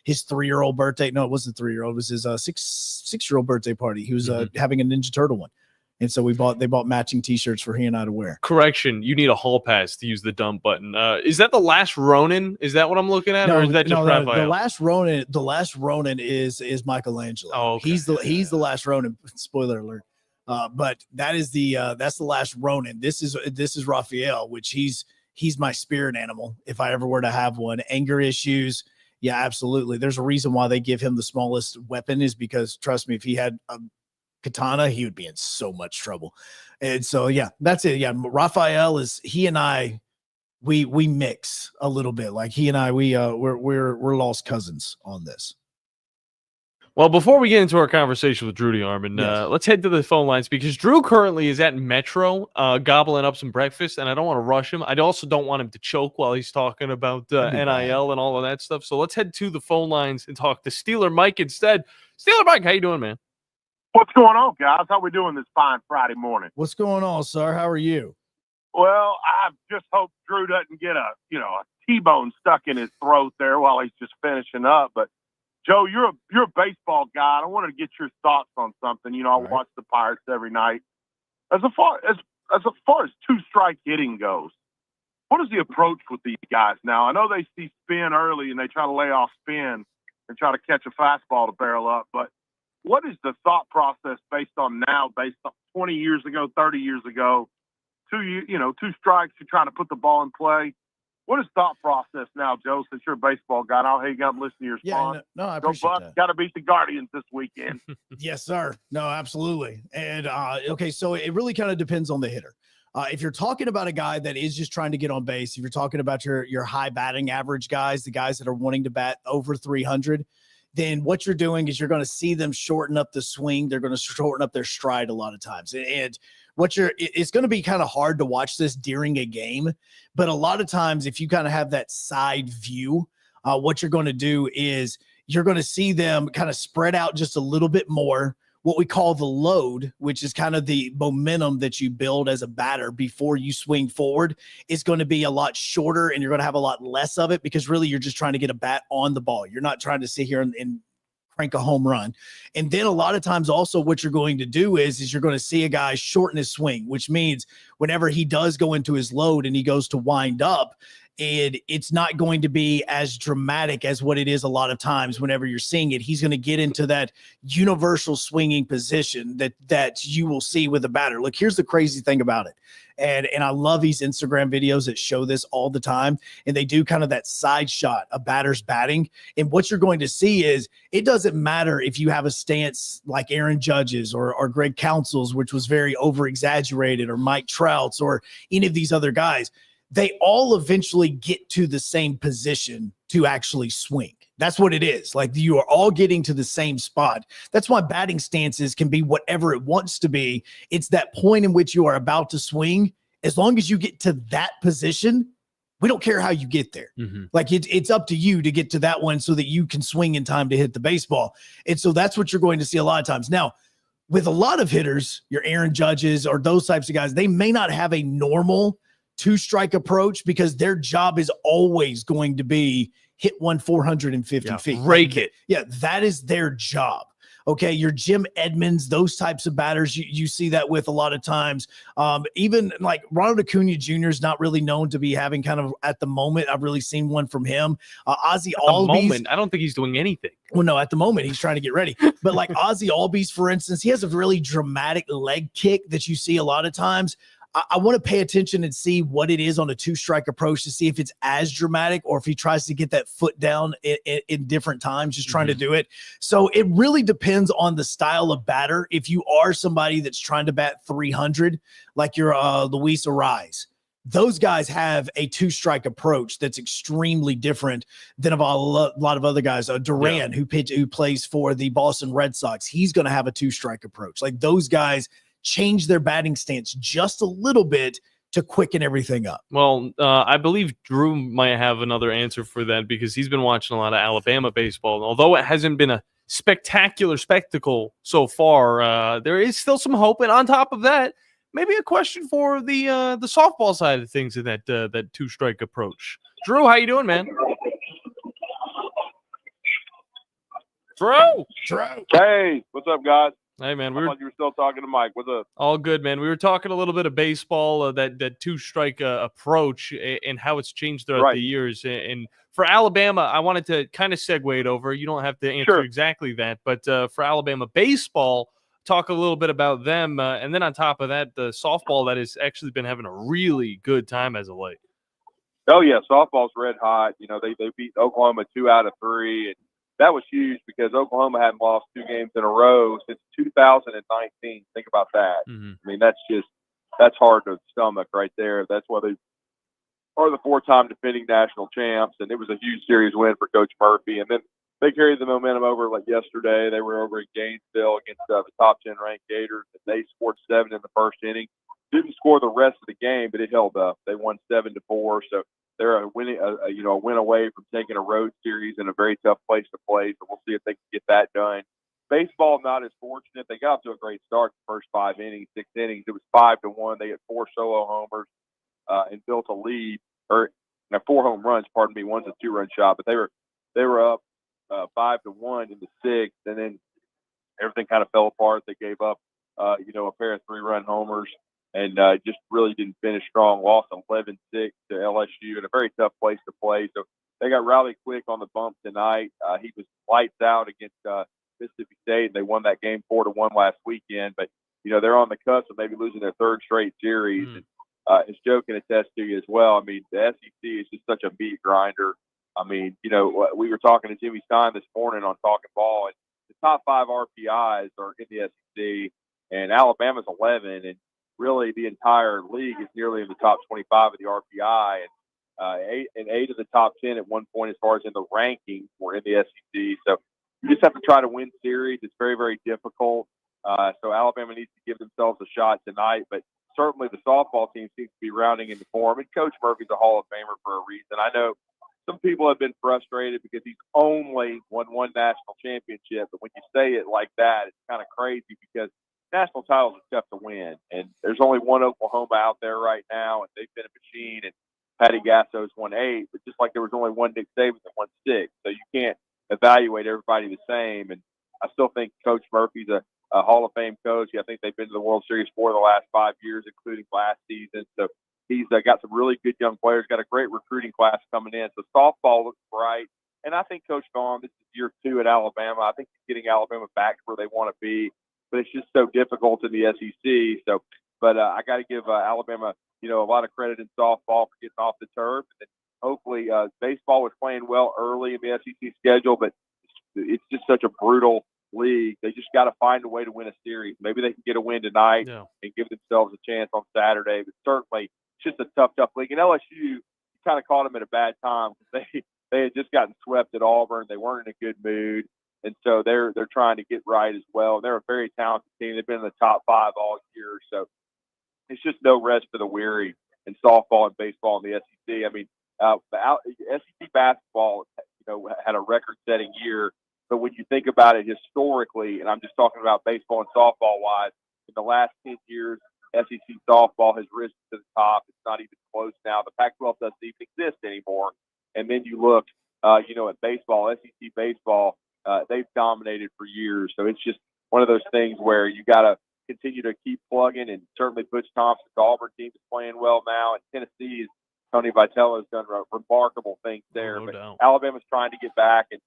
his 3-year-old birthday. No, it wasn't 3-year-old. It was his 6-year-old birthday party. He was having a Ninja Turtle one. And so they bought matching T-shirts for he and I to wear. Correction, you need a hall pass to use the dump button. Is that the last Ronin? Is that what I'm looking at, or is that just Raphael? The last Ronin is Michelangelo. Oh, okay. He's the last Ronin. Spoiler alert. But that's the last Ronin. This is Raphael, which he's my spirit animal. If I ever were to have one, anger issues. Yeah, absolutely. There's a reason why they give him the smallest weapon, is because, trust me, if he had a katana, he would be in so much trouble. And so yeah, that's it. Yeah, Raphael he and I we mix a little bit. Like he and I, we're lost cousins on this. Well, before we get into our conversation with Drew DeArmond, let's head to the phone lines, because Drew currently is at Metro gobbling up some breakfast, and I don't want to rush him. I also don't want him to choke while he's talking about NIL and all of that stuff. So let's head to the phone lines and talk to Steeler Mike instead. Steeler Mike, how you doing, man? What's going on, guys? How we doing this fine Friday morning? What's going on, sir? How are you? Well, I just hope Drew doesn't get a T-bone stuck in his throat there while he's just finishing up. But Joe, you're a baseball guy. I wanted to get your thoughts on something. I watch the Pirates every night. As far as two-strike hitting goes, what is the approach with these guys now? I know they see spin early and they try to lay off spin and try to catch a fastball to barrel up, but what is the thought process based on 20 years ago, 30 years ago, two strikes, you're trying to put the ball in play? What is thought process now, Joe, since you're a baseball guy? I'll hang up and listen to your song. No, I appreciate that. Got to beat the Guardians this weekend. Yes, sir. No, absolutely. And, okay, so it really kind of depends on the hitter. If you're talking about a guy that is just trying to get on base, if you're talking about your high batting average guys, the guys that are wanting to bat over 300, then what you're doing is you're going to see them shorten up the swing. They're going to shorten up their stride a lot of times. And it's going to be kind of hard to watch this during a game, but a lot of times if you kind of have that side view, what you're going to do is you're going to see them kind of spread out just a little bit more what we call the load, which is kind of the momentum that you build as a batter before you swing forward, is going to be a lot shorter, and you're going to have a lot less of it because really you're just trying to get a bat on the ball. You're not trying to sit here and crank a home run. And then a lot of times also what you're going to do is you're going to see a guy shorten his swing, which means whenever he does go into his load and he goes to wind up, and it's not going to be as dramatic as what it is a lot of times whenever you're seeing it. He's going to get into that universal swinging position that you will see with a batter. Look, here's the crazy thing about it. And I love these Instagram videos that show this all the time. And they do kind of that side shot of batters batting. And what you're going to see is it doesn't matter if you have a stance like Aaron Judge's or Greg Counsell's, which was very over-exaggerated, or Mike Trout's, or any of these other guys. They all eventually get to the same position to actually swing. That's what it is. Like, you are all getting to the same spot. That's why batting stances can be whatever it wants to be. It's that point in which you are about to swing. As long as you get to that position, we don't care how you get there. Like, it's up to you to get to that one so that you can swing in time to hit the baseball. And so that's what you're going to see a lot of times. Now, with a lot of hitters, your Aaron Judges or those types of guys, they may not have a normal two-strike approach because their job is always going to be hit 450 feet. Rake it. Yeah, that is their job. Okay, your Jim Edmonds, those types of batters, you see that with a lot of times. Even like Ronald Acuna Jr. is not really known to be having kind of, at the moment, I've really seen one from him. Ozzy Albies. I don't think he's doing anything. Well, no, at the moment, he's trying to get ready. But like Ozzy Albies, for instance, he has a really dramatic leg kick that you see a lot of times. I want to pay attention and see what it is on a two-strike approach to see if it's as dramatic or if he tries to get that foot down in different times, just trying to do it. So it really depends on the style of batter. If you are somebody that's trying to bat 300, like your Luis Ariz, those guys have a two-strike approach that's extremely different than a lot of other guys. Duran, who plays for the Boston Red Sox, he's going to have a two-strike approach. Like, those guys change their batting stance just a little bit to quicken everything up. Well, I believe Drew might have another answer for that because he's been watching a lot of Alabama baseball. And although it hasn't been a spectacular spectacle so far, there is still some hope. And on top of that, maybe a question for the softball side of things in that two-strike approach. Drew, how you doing, man? Drew. Hey, what's up, guys? Hey, man. I thought you were still talking to Mike. What's up? All good, man. We were talking a little bit of baseball, that two-strike approach and how it's changed throughout the years. And for Alabama, I wanted to kind of segue it over. You don't have to answer exactly that. But for Alabama baseball, talk a little bit about them. And then on top of that, the softball that has actually been having a really good time as of late. Oh, yeah. Softball's red hot. You know, they beat Oklahoma 2 out of 3. And that was huge because Oklahoma hadn't lost 2 games in a row since 2019. Think about that. I mean, that's hard to stomach right there. That's why they are the 4-time defending national champs, and it was a huge series win for Coach Murphy. And then they carried the momentum over. Like yesterday, they were over in Gainesville against the top 10 ranked Gators, and they scored 7 in the first inning. Didn't score the rest of the game, but it held up. They won 7-4. So they're a win away from taking a road series in a very tough place to play. So we'll see if they can get that done. Baseball, not as fortunate. They got to a great start the first 5 innings, 6 innings. It was 5-1. They had 4 solo homers and built a lead, or 4 home runs. Pardon me. One's a 2-run shot, but they were up 5-1 in the 6th, and then everything kind of fell apart. They gave up a pair of 3-run homers. And just really didn't finish strong. Lost 11-6 to LSU in a very tough place to play. So they got Riley Quick on the bump tonight. He was lights out against Mississippi State. They won that game 4-1 last weekend. But, they're on the cusp of maybe losing their 3rd straight series. And as Joe can attest to you as well, I mean, the SEC is just such a meat grinder. I mean, we were talking to Jimmy Stein this morning on Talking Ball, and the top 5 RPIs are in the SEC, and Alabama's 11, and really the entire league is nearly in the top 25 of the RPI, and 8 of the top 10 at one point as far as in the rankings were in the SEC. So you just have to try to win series. It's very, very difficult. So Alabama needs to give themselves a shot tonight, but certainly the softball team seems to be rounding into form, and Coach Murphy's a Hall of Famer for a reason. I know some people have been frustrated because he's only won one national championship. But when you say it like that, it's kind of crazy because national titles are tough to win. And there's only one Oklahoma out there right now, and they've been a machine. And Patty Gasso's won 8, but just like there was only one Nick Saban that won 6. So you can't evaluate everybody the same. And I still think Coach Murphy's a Hall of Fame coach. I think they've been to the World Series 4 the last 5 years, including last season. So he's got some really good young players, got a great recruiting class coming in. So softball looks bright. And I think Coach Vaughn, this is year 2 at Alabama. I think he's getting Alabama back to where they want to be, but it's just so difficult in the SEC. So, but I got to give Alabama, a lot of credit in softball for getting off the turf. And then hopefully baseball was playing well early in the SEC schedule, but it's just such a brutal league. They just got to find a way to win a series. Maybe they can get a win tonight and give themselves a chance on Saturday. But certainly, it's just a tough league. And LSU kind of caught them at a bad time because they had just gotten swept at Auburn. They weren't in a good mood, and so they're trying to get right as well. They're a very talented team. They've been in the top 5 all year, so it's just no rest for the weary in softball and baseball in the SEC. I mean, SEC basketball, had a record-setting year. But when you think about it historically, and I'm just talking about baseball and softball-wise, in the last 10 years, SEC softball has risen to the top. It's not even close now. The Pac-12 doesn't even exist anymore. And then you look, at baseball, SEC baseball, they've dominated for years. So it's just one of those things where you got to continue to keep plugging, and certainly Butch Thompson's Auburn team is playing well now, and Tennessee's Tony Vitello has done remarkable things there. No but doubt. Alabama's trying to get back, and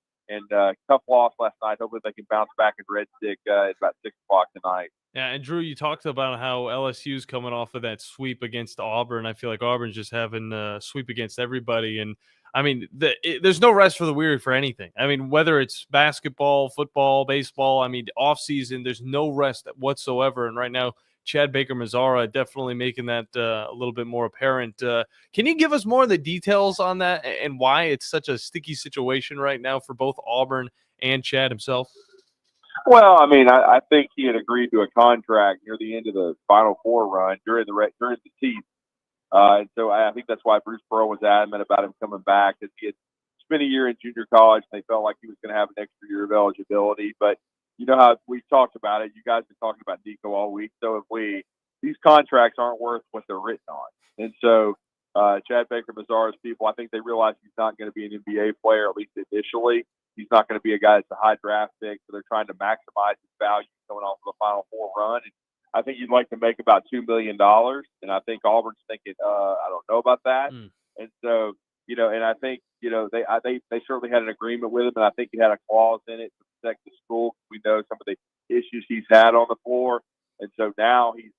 tough loss last night. Hopefully they can bounce back in Red Stick at about 6 o'clock tonight. Yeah, and Drew, you talked about how LSU's coming off of that sweep against Auburn. I feel like Auburn's just having a sweep against everybody. And, I mean, there's no rest for the weary for anything. I mean, whether it's basketball, football, baseball, I mean, off-season, there's no rest whatsoever. And right now, Chad Baker-Mazara definitely making that a little bit more apparent. Can you give us more of the details on that and why it's such a sticky situation right now for both Auburn and Chad himself? Well, I mean, I think he had agreed to a contract near the end of the Final Four run during the teeth. And so I think that's why Bruce Pearl was adamant about him coming back, because he had spent a year in junior college, and they felt like he was going to have an extra year of eligibility. But you know how we've talked about it. You guys have been talking about Nico all week. So have we. These contracts aren't worth what they're written on. And so Chad Baker-Mazara's people, I think they realize he's not going to be an NBA player, at least initially. He's not going to be a guy that's a high draft pick, so they're trying to maximize his value coming off of the Final Four run. And I think you'd like to make about $2 million, and I think Auburn's thinking, I don't know about that. And so, and I think, they certainly had an agreement with him, and I think he had a clause in it to protect the school. We know some of the issues he's had on the floor, and so now he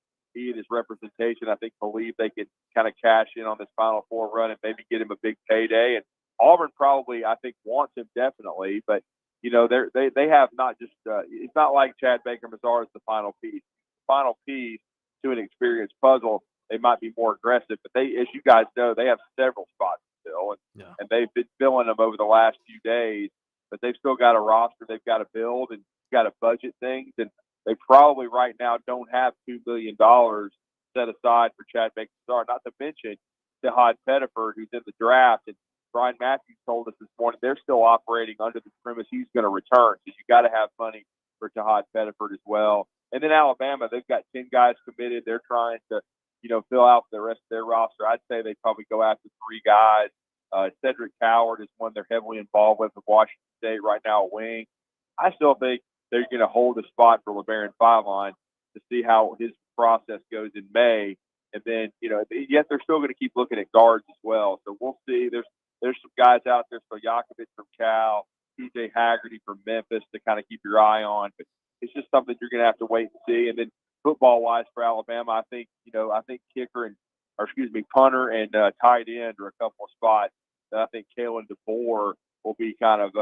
and his representation, I think, believe they can kind of cash in on this Final Four run and maybe get him a big payday. And Auburn probably, I think, wants him definitely, but they have not just. It's not like Chad Baker-Mazara is the final piece. The final piece to an experienced puzzle. They might be more aggressive, but they, as you guys know, they have several spots to fill, and they've been filling them over the last few days. But they've still got a roster they've got to build and got to budget things, and they probably right now don't have $2 billion set aside for Chad Baker-Mazara. Not to mention Jahad Pettiford, who's in the draft, and Brian Matthews told us this morning they're still operating under the premise he's going to return. So you got to have money for Jahad Pettiford as well. And then Alabama, they've got 10 guys committed. They're trying to, fill out the rest of their roster. I'd say they probably go after 3 guys. Cedric Coward is one they're heavily involved with Washington State right now, a wing. I still think they're going to hold a spot for LeBaron Fiveline to see how his process goes in May. And then, yet they're still going to keep looking at guards as well. So we'll see. There's some guys out there, Stojakovic from Cal, TJ Haggerty from Memphis to kind of keep your eye on. But it's just something you're going to have to wait and see. And then football-wise for Alabama, I think punter and tight end are a couple of spots that I think Kalen DeBoer will be kind of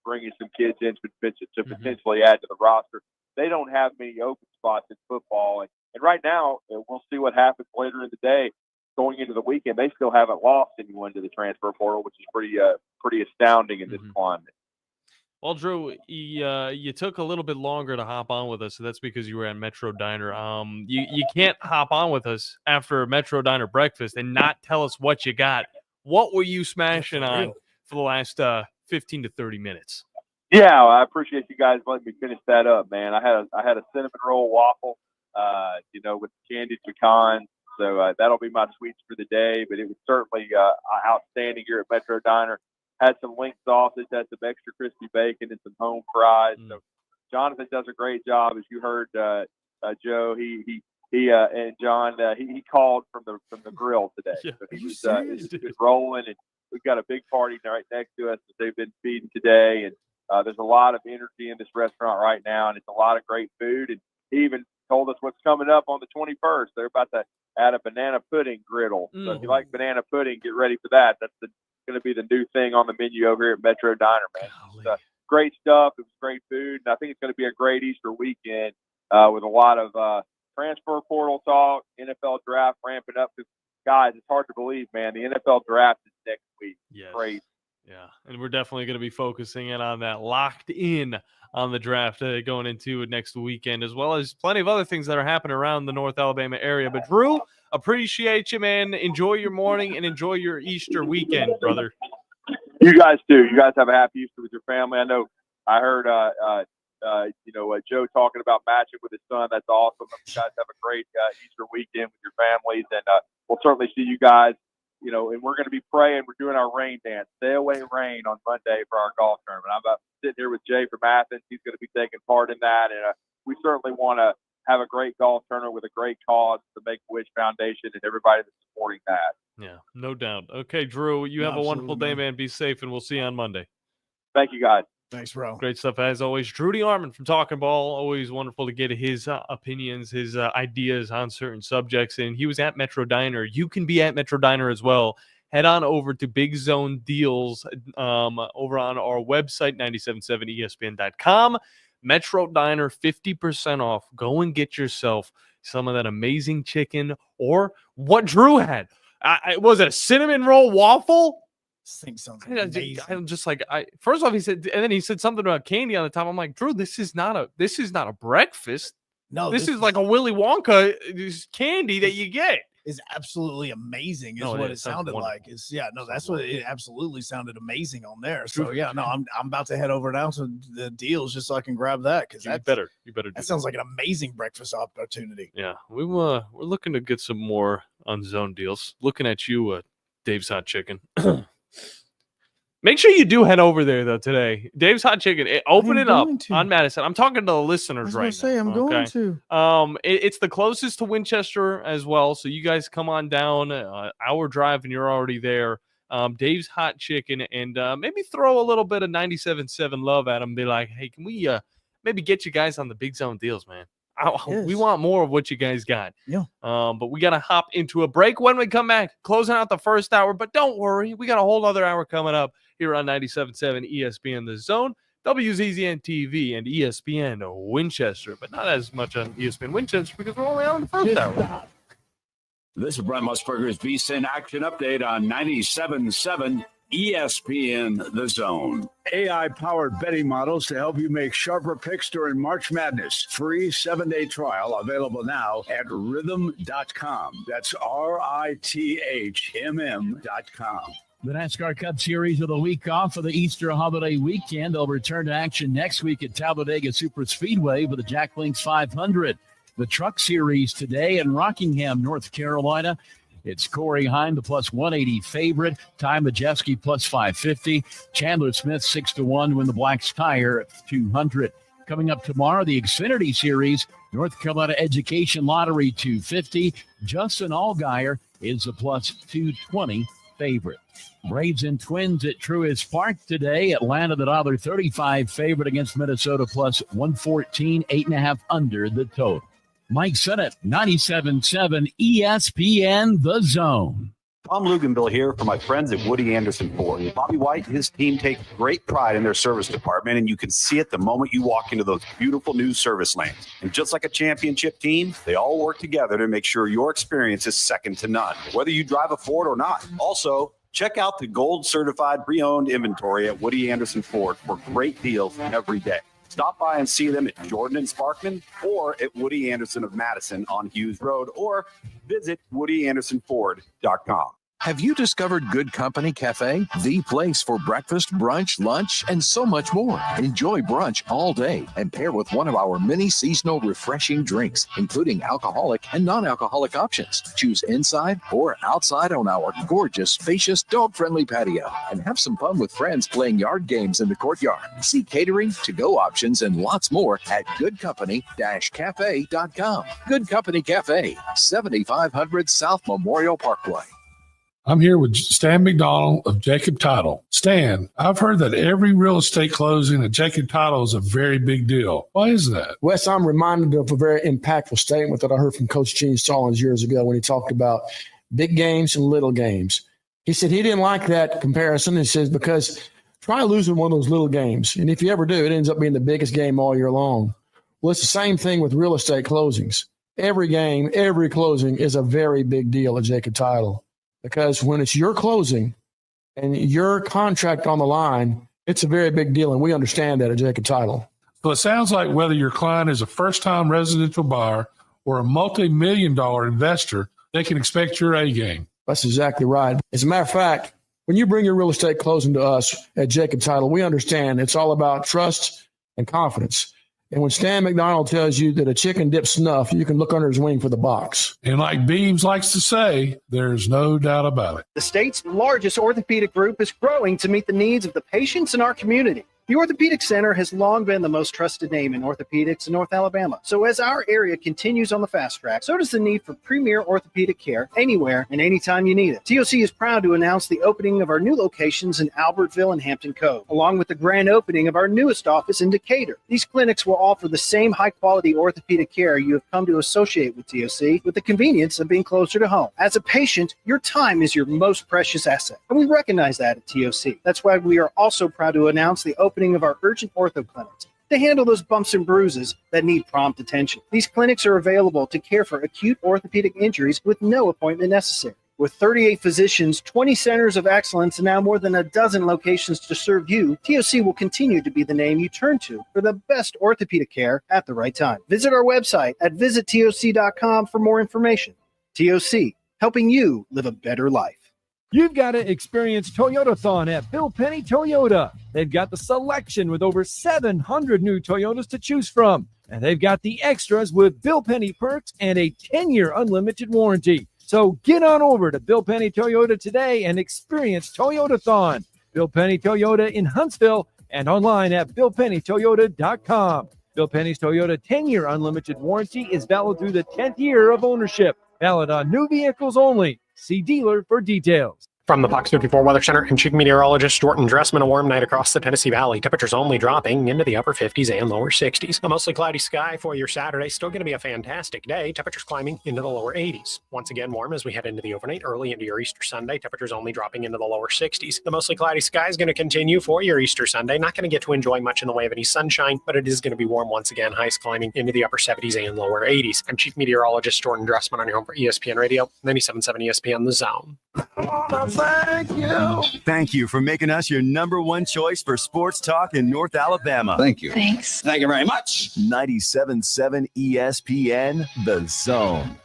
bringing some kids in to potentially add to the roster. They don't have many open spots in football. And right now, we'll see what happens later in the day. Going into the weekend, they still haven't lost anyone to the transfer portal, which is pretty astounding in this climate. Well, Drew, you took a little bit longer to hop on with us, so that's because you were at Metro Diner. You can't hop on with us after Metro Diner breakfast and not tell us what you got. What were you smashing on for the last 15 to 30 minutes. Yeah, I appreciate you guys letting me finish that up, man. I had a cinnamon roll waffle, with candied pecan. So that'll be my sweets for the day. But it was certainly outstanding here at Metro Diner. Had some link sausage, had some extra crispy bacon, and some home fries. So Jonathan does a great job, as you heard, Joe. He and John. He called from the grill today. Yeah, so he was rolling, and we've got a big party right next to us that they've been feeding today, and there's a lot of energy in this restaurant right now, and it's a lot of great food. And he even told us what's coming up on the 21st. They're about to add a banana pudding griddle. So if you like banana pudding, get ready for that. That's going to be the new thing on the menu over here at Metro Diner, man. It's, great stuff. It was great food, and I think it's going to be a great Easter weekend with a lot of transfer portal talk, NFL draft ramping up. Because, guys, it's hard to believe, man. The NFL draft is next week. Yes. Crazy. Yeah, and we're definitely going to be focusing in on that, locked in on the draft going into next weekend, as well as plenty of other things that are happening around the North Alabama area. But, Drew, appreciate you, man. Enjoy your morning and enjoy your Easter weekend, brother. You guys too. You guys have a happy Easter with your family. I know I heard Joe talking about matching with his son. That's awesome. You guys have a great Easter weekend with your families, and we'll certainly see you guys. And we're going to be praying. We're doing our rain dance, Stay Away Rain, on Monday for our golf tournament. I'm sitting here with Jay from Athens. He's going to be taking part in that. And we certainly want to have a great golf tournament with a great cause, the Make-A-Wish Foundation, and everybody that's supporting that. Yeah, no doubt. Okay, Drew, you have a wonderful day, man. Be safe, and we'll see you on Monday. Thank you, guys. Thanks, bro. Great stuff, as always. Drudy Armand from Talking Ball. Always wonderful to get his opinions, his ideas on certain subjects. And he was at Metro Diner. You can be at Metro Diner as well. Head on over to Big Zone Deals over on our website, 977ESPN.com. Metro Diner, 50% off. Go and get yourself some of that amazing chicken, or what Drew had. Was it a cinnamon roll waffle? This thing sounds amazing. I'm just like, first off, he said, and then he said something about candy on the top. I'm like, Drew, this is not a breakfast. No, this is like a Willy Wonka candy that you get. Is absolutely amazing. Is what it sounded like. That's what it absolutely sounded amazing on there. So I'm about to head over now to the deals just so I can grab that, because you better do that. Sounds like an amazing breakfast opportunity. Yeah, we're looking to get some more on Zone Deals. Looking at you, Dave's Hot Chicken. Make sure you do head over there though today. Dave's Hot Chicken. Open it up on Madison. I'm talking to the listeners right now. I'm going to. It's the closest to Winchester as well. So you guys come on down, hour drive, and you're already there. Dave's Hot Chicken, and maybe throw a little bit of 97.7 love at them. Be like, hey, can we maybe get you guys on the Big Zone Deals, man? We want more of what you guys got. Yeah. But we got to hop into a break. When we come back, closing out the first hour. But don't worry, we got a whole other hour coming up here on 97.7 ESPN The Zone, WZZN TV, and ESPN Winchester. But not as much on ESPN Winchester because we're only on the first hour. This is Brent Musburger's VSiN Action Update on 97.7 ESPN The Zone. AI-powered betting models to help you make sharper picks during March Madness. Free 7-day trial available now at rhythm.com. That's RITHMM.com. The NASCAR Cup Series with a week off for the Easter holiday weekend. They'll return to action next week at Talladega Superspeedway for the Jack Links 500. The Truck Series today in Rockingham, North Carolina. It's Corey Heim, the plus 180 favorite. Ty Majeski, plus 550. Chandler Smith, 6-1 to win the Black's Tire at 200. Coming up tomorrow, the Xfinity Series, North Carolina Education Lottery, 250. Justin Allgaier is the plus 220 favorite. Braves and Twins at Truist Park today. Atlanta, the $1.35 favorite against Minnesota, plus 114, 8.5 under the total. Mike Sennett, 97.7 ESPN The Zone. Tom Luganville here for my friends at Woody Anderson Ford. Bobby White and his team take great pride in their service department, and you can see it the moment you walk into those beautiful new service lanes. And just like a championship team, they all work together to make sure your experience is second to none, whether you drive a Ford or not. Also, check out the gold certified pre-owned inventory at Woody Anderson Ford for great deals every day. Stop by and see them at Jordan and Sparkman or at Woody Anderson of Madison on Hughes Road, or visit WoodyAndersonFord.com. Have you discovered Good Company Cafe? The place for breakfast, brunch, lunch, and so much more. Enjoy brunch all day and pair with one of our many seasonal refreshing drinks, including alcoholic and non-alcoholic options. Choose inside or outside on our gorgeous, spacious, dog-friendly patio and have some fun with friends playing yard games in the courtyard. See catering, to-go options, and lots more at goodcompany-cafe.com. Good Company Cafe, 7500 South Memorial Parkway. I'm here with Stan McDonald of Jacob Title. Stan, I've heard that every real estate closing at Jacob Title is a very big deal. Why is that? Wes, I'm reminded of a very impactful statement that I heard from Coach Gene Stallings years ago when he talked about big games and little games. He said he didn't like that comparison. He says, because try losing one of those little games. And if you ever do, it ends up being the biggest game all year long. Well, it's the same thing with real estate closings. Every game, every closing is a very big deal at Jacob Title. Because when it's your closing and your contract on the line, it's a very big deal, and we understand that at Jacob Title. So it sounds like whether your client is a first-time residential buyer or a multi-million-dollar investor, they can expect your A game. That's exactly right. As a matter of fact, when you bring your real estate closing to us at Jacob Title, we understand it's all about trust and confidence. And when Stan McDonald tells you that a chicken dips snuff, you can look under his wing for the box. And like Beams likes to say, there's no doubt about it. The state's largest orthopedic group is growing to meet the needs of the patients in our community. The Orthopedic Center has long been the most trusted name in orthopedics in North Alabama. So as our area continues on the fast track, so does the need for premier orthopedic care anywhere and anytime you need it. TOC is proud to announce the opening of our new locations in Albertville and Hampton Cove, along with the grand opening of our newest office in Decatur. These clinics will offer the same high-quality orthopedic care you have come to associate with TOC, with the convenience of being closer to home. As a patient, your time is your most precious asset, and we recognize that at TOC. That's why we are also proud to announce the opening of our urgent ortho clinics to handle those bumps and bruises that need prompt attention. These clinics are available to care for acute orthopedic injuries with no appointment necessary. With 38 physicians, 20 centers of excellence, and now more than a dozen locations to serve you, TOC will continue to be the name you turn to for the best orthopedic care at the right time. Visit our website at visittoc.com for more information. TOC, helping you live a better life. You've got to experience Toyotathon at Bill Penny Toyota. They've got the selection with over 700 new Toyotas to choose from. And they've got the extras with Bill Penny perks and a 10-year unlimited warranty. So get on over to Bill Penny Toyota today and experience Toyotathon. Bill Penny Toyota in Huntsville and online at BillPennyToyota.com. Bill Penny's Toyota 10-year unlimited warranty is valid through the 10th year of ownership. Valid on new vehicles only. See dealer for details. From the Fox 54 Weather Center, I'm Chief Meteorologist Stuart Dressman. A warm night across the Tennessee Valley. Temperatures only dropping into the upper 50s and lower 60s. A mostly cloudy sky for your Saturday. Still going to be a fantastic day. Temperatures climbing into the lower 80s. Once again, warm as we head into the overnight, early into your Easter Sunday. Temperatures only dropping into the lower 60s. The mostly cloudy sky is going to continue for your Easter Sunday. Not going to get to enjoy much in the way of any sunshine, but it is going to be warm once again. Highs climbing into the upper 70s and lower 80s. I'm Chief Meteorologist Stuart Dressman on your home for ESPN Radio, 97.7 ESPN The Zone. Thank you. Thank you for making us your number one choice for sports talk in North Alabama. Thank you. Thanks. Thank you very much. 97.7 ESPN The Zone.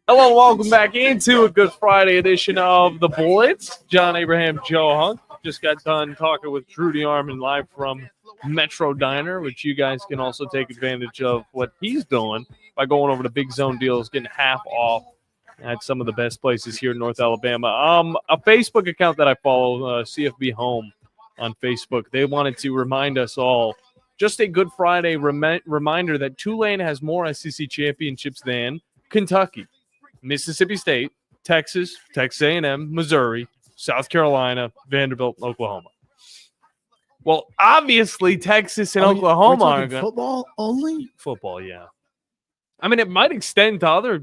Hello and welcome back into a Good Friday edition of the Blitz. John Abraham, Joe Hunk. Just got done talking with Drew DeArmond live from Metro Diner, which you guys can also take advantage of what he's doing by going over to Big Zone Deals, getting half off at some of the best places here in North Alabama. A Facebook account that I follow, CFB Home on Facebook, they wanted to remind us all, just a Good Friday reminder that Tulane has more SEC championships than Kentucky, Mississippi State, Texas, Texas A&M, Missouri, South Carolina, Vanderbilt, Oklahoma. Well, obviously, Texas and Oklahoma are going football only. Football, yeah. I mean, it might extend to other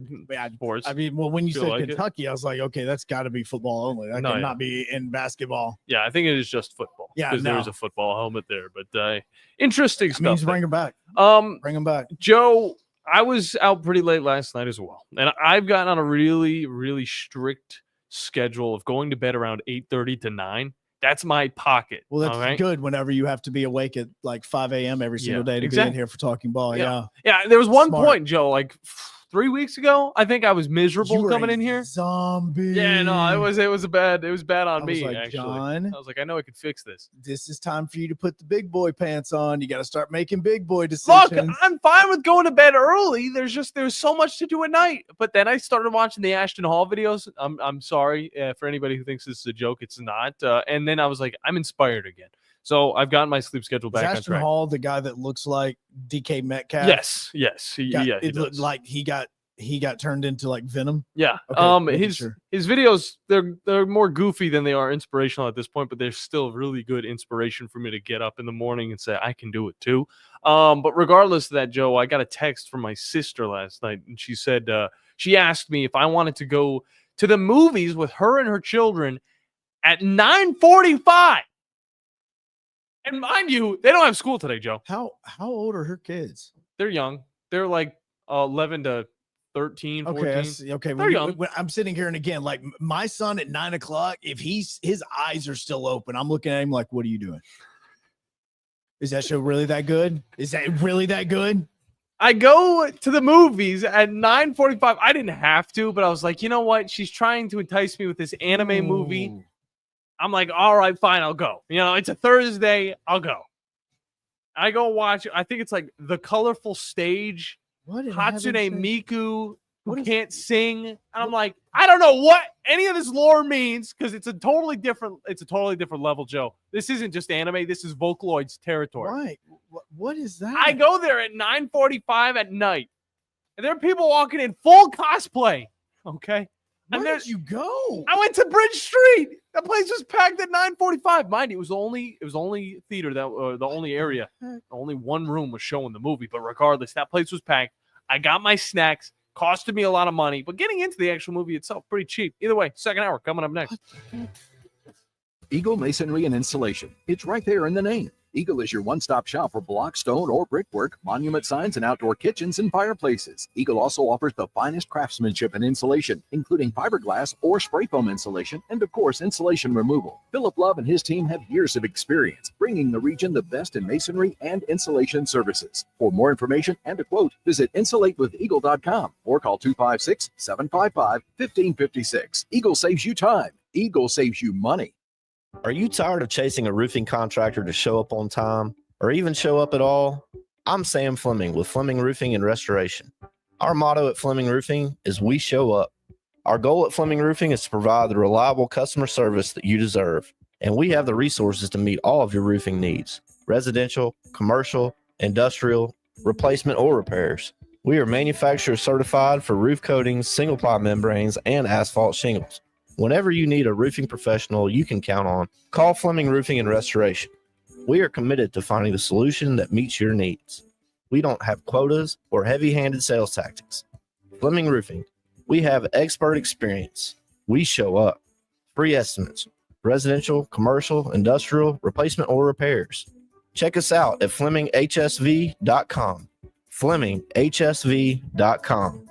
sports. I mean, well, when you said like Kentucky, I was like, okay, that's got to be football only. That cannot be in basketball. Yeah, I think it is just football. Yeah, because there's a football helmet there. But interesting stuff. Means bring them back. Bring them back, Joe. I was out pretty late last night as well, and I've gotten on a really, really strict schedule of going to bed around 8:30 to 9. That's my pocket. Well, that's all right? good whenever you have to be awake at like 5 a.m. every single day to be in here for talking ball. Yeah. There was one Smart. point, Joe, like 3 weeks ago, I think I was miserable You were coming a in here. Zombie. Yeah, no, it was bad on I me. was like, actually, John, I was like, I know I could fix this. this is time for you to put the big boy pants on. You got to start making big boy decisions. Look, I'm fine with going to bed early. There's so much to do at night. But then I started watching the Ashton Hall videos. I'm sorry for anybody who thinks this is a joke. It's not. And then I was like, I'm inspired again. So I've gotten my sleep schedule back on Ashton track. Hall, the guy that looks like DK Metcalf. Yes. He It looked does. like he got turned into like Venom. Yeah. Okay, His videos, they're more goofy than they are inspirational at this point, but they're still really good inspiration for me to get up in the morning and say I can do it too. But regardless of that, Joe, I got a text from my sister last night, and she said she asked me if I wanted to go to the movies with her and her children at 9:45. And mind you, they don't have school today, Joe. How old are her kids? They're young. They're like 11 to 13, 14. Okay. They're young. When I'm sitting here, and again, like my son at 9 o'clock, if his eyes are still open, I'm looking at him like, "What are you doing? Is that show really that good? Is that really that good?" I go to the movies at 9:45. I didn't have to, but I was like, you know what? She's trying to entice me with this anime movie. I'm like, all right, fine, I'll go. It's a Thursday. I'll go. I go watch. I think it's like The Colorful Stage. Hatsune Miku, who can't sing. And I'm like, I don't know what any of this lore means because it's a totally different level, Joe. This isn't just anime. This is Vocaloid's territory. Right. What is that? I go there at 9:45 at night, and there are people walking in full cosplay. Okay. Where did you go? I went to Bridge Street. That place was packed at 9:45. Mind you, it was only theater that the only area, only one room was showing the movie. But regardless, that place was packed. I got my snacks. Costed me a lot of money, but getting into the actual movie itself pretty cheap. Either way, second hour coming up next. Eagle Masonry and Installation. It's right there in the name. Eagle is your one-stop shop for block, stone, or brickwork, monument signs, and outdoor kitchens and fireplaces. Eagle also offers the finest craftsmanship and insulation, including fiberglass or spray foam insulation, and of course, insulation removal. Philip Love and his team have years of experience, bringing the region the best in masonry and insulation services. For more information and a quote, visit insulatewitheagle.com or call 256-755-1556. Eagle saves you time. Eagle saves you money. Are you tired of chasing a roofing contractor to show up on time or even show up at all? I'm Sam Fleming with Fleming Roofing and Restoration. Our motto at Fleming Roofing is we show up. Our goal at Fleming Roofing is to provide the reliable customer service that you deserve, and we have the resources to meet all of your roofing needs: residential, commercial, industrial, replacement, or repairs. We are manufacturer certified for roof coatings, single ply membranes, and asphalt shingles. Whenever you need a roofing professional you can count on, call Fleming Roofing and Restoration. We are committed to finding the solution that meets your needs. We don't have quotas or heavy-handed sales tactics. Fleming Roofing, we have expert experience. We show up. Free estimates, residential, commercial, industrial, replacement, or repairs. Check us out at FlemingHSV.com. FlemingHSV.com.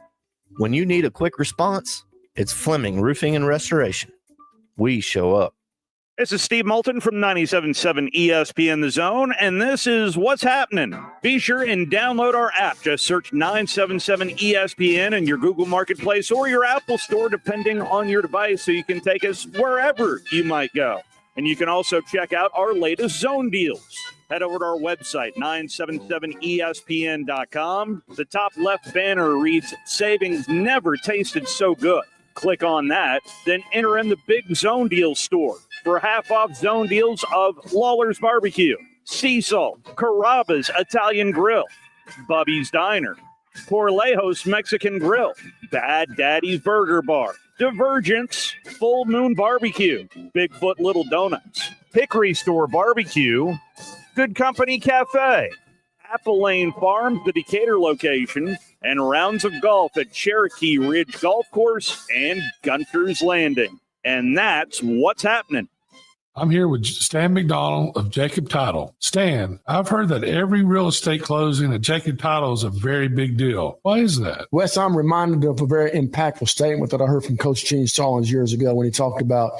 When you need a quick response, it's Fleming Roofing and Restoration. We show up. This is Steve Moulton from 97.7 ESPN The Zone, and this is What's Happening. Be sure and download our app. Just search 977 ESPN in your Google Marketplace or your Apple Store, depending on your device, so you can take us wherever you might go. And you can also check out our latest zone deals. Head over to our website, 977ESPN.com. The top left banner reads, "Savings never tasted so good." Click on that, then enter in the big zone deals store for half-off zone deals of Lawler's Barbecue, Sea Salt, Carrabba's Italian Grill, Bubby's Diner, Corlejos Mexican Grill, Bad Daddy's Burger Bar, Divergence, Full Moon Barbecue, Bigfoot Little Donuts, Hickory Store Barbecue, Good Company Cafe, Apple Lane Farms, the Decatur location, and rounds of golf at Cherokee Ridge Golf Course and Gunter's Landing. And that's what's happening. I'm here with Stan McDonald of Jacob Title. Stan, I've heard that every real estate closing at Jacob Title is a very big deal. Why is that? Wes, I'm reminded of a very impactful statement that I heard from Coach Gene Stallings years ago when he talked about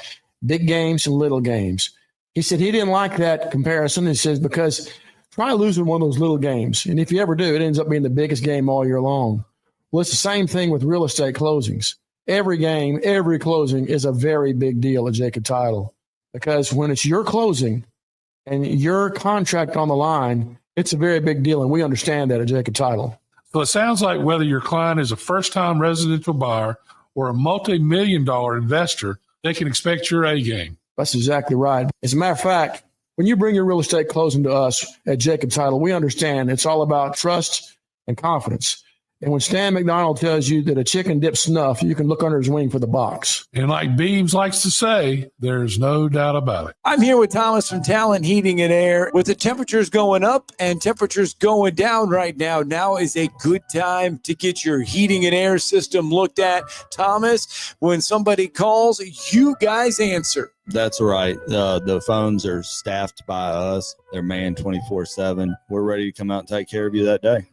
big games and little games. He said he didn't like that comparison. He says, because try losing one of those little games. And if you ever do, it ends up being the biggest game all year long. Well, it's the same thing with real estate closings. Every game, every closing is a very big deal at Jacob Title. Because when it's your closing and your contract on the line, it's a very big deal. And we understand that at Jacob Title. So it sounds like whether your client is a first-time residential buyer or a multi-million-dollar investor, they can expect your A game. That's exactly right. As a matter of fact, when you bring your real estate closing to us at Jacob Title, we understand it's all about trust and confidence. And when Stan McDonald tells you that a chicken dips snuff, you can look under his wing for the box. And like Beams likes to say, there's no doubt about it. I'm here with Thomas from Talent Heating and Air. With the temperatures going up and temperatures going down right now, now is a good time to get your heating and air system looked at. Thomas, when somebody calls, you guys answer. That's right. The phones are staffed by us. They're manned 24/7. We're ready to come out and take care of you that day.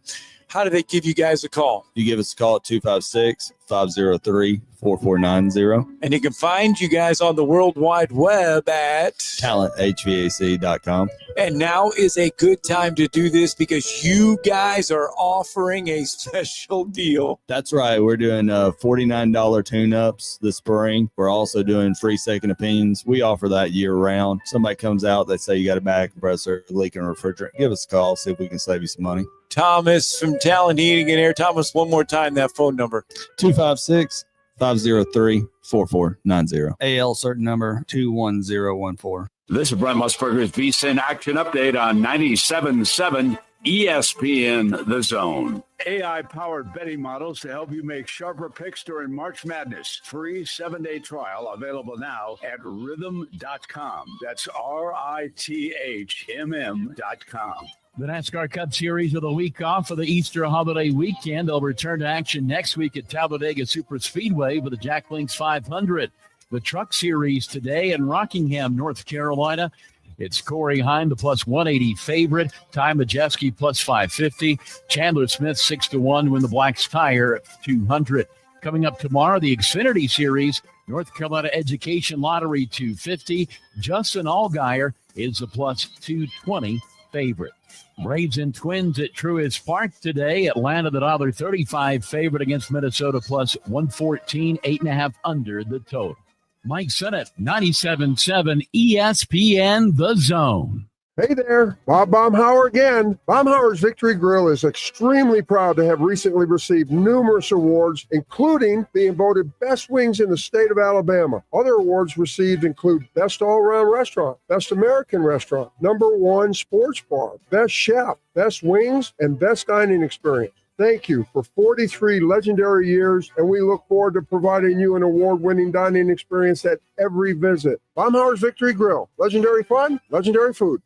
How do they give you guys a call? You give us a call at 256-503-4490. And you can find you guys on the World Wide Web at talenthvac.com. And now is a good time to do this because you guys are offering a special deal. That's right. We're doing $49 tune-ups this spring. We're also doing free second opinions. We offer that year-round. Somebody comes out, they say you got a back compressor, leaking a refrigerant. Give us a call, see if we can save you some money. Thomas from Talent Heating and Air. Thomas, one more time, that phone number. 256-503-4490. AL certain number 21014. This is Brent Musburger's VSIN Action Update on 97.7 ESPN The Zone. AI-powered betting models to help you make sharper picks during March Madness. Free 7-day trial available now at rhythm.com. That's RITHMM.com. The NASCAR Cup Series of the week off for the Easter holiday weekend. They'll return to action next week at Talladega Super Speedway with the Jack Links 500. The Truck Series today in Rockingham, North Carolina. It's Corey Heim, the plus 180 favorite. Ty Majeski, plus 550. Chandler Smith, 6-1, win the Black's Tire, 200. Coming up tomorrow, the Xfinity Series, North Carolina Education Lottery, 250. Justin Allgaier is the plus 220 favorite. Braves and Twins at Truist Park today. Atlanta, the $1.35 favorite against Minnesota, plus 114, 8.5 under the total. Mike Sennett, 97.7 ESPN The Zone. Hey there, Bob Baumhauer again. Baumhauer's Victory Grill is extremely proud to have recently received numerous awards, including being voted best wings in the state of Alabama. Other awards received include Best All-Around Restaurant, Best American Restaurant, #1 Sports Bar, Best Chef, Best Wings, and Best Dining Experience. Thank you for 43 legendary years, and we look forward to providing you an award-winning dining experience at every visit. Baumhauer's Victory Grill. Legendary fun, legendary food.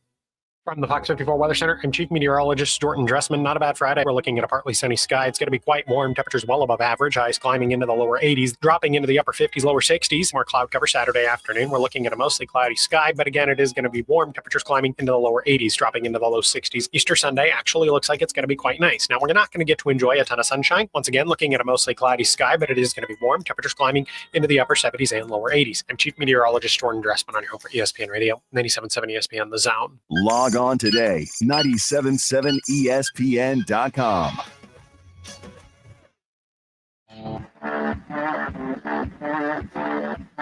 From the Fox 54 Weather Center, I'm Chief Meteorologist Jordan Dressman. Not a bad Friday. We're looking at a partly sunny sky. It's going to be quite warm. Temperatures well above average. Highs climbing into the lower 80s, dropping into the upper 50s, lower 60s. More cloud cover Saturday afternoon. We're looking at a mostly cloudy sky, but again, it is going to be warm. Temperatures climbing into the lower 80s, dropping into the low 60s. Easter Sunday actually looks like it's going to be quite nice. Now, we're not going to get to enjoy a ton of sunshine. Once again, looking at a mostly cloudy sky, but it is going to be warm. Temperatures climbing into the upper 70s and lower 80s. I'm Chief Meteorologist Jordan Dressman on your home for ESPN Radio, 97.7 ESPN The Zone. Log on today. 977ESPN.com.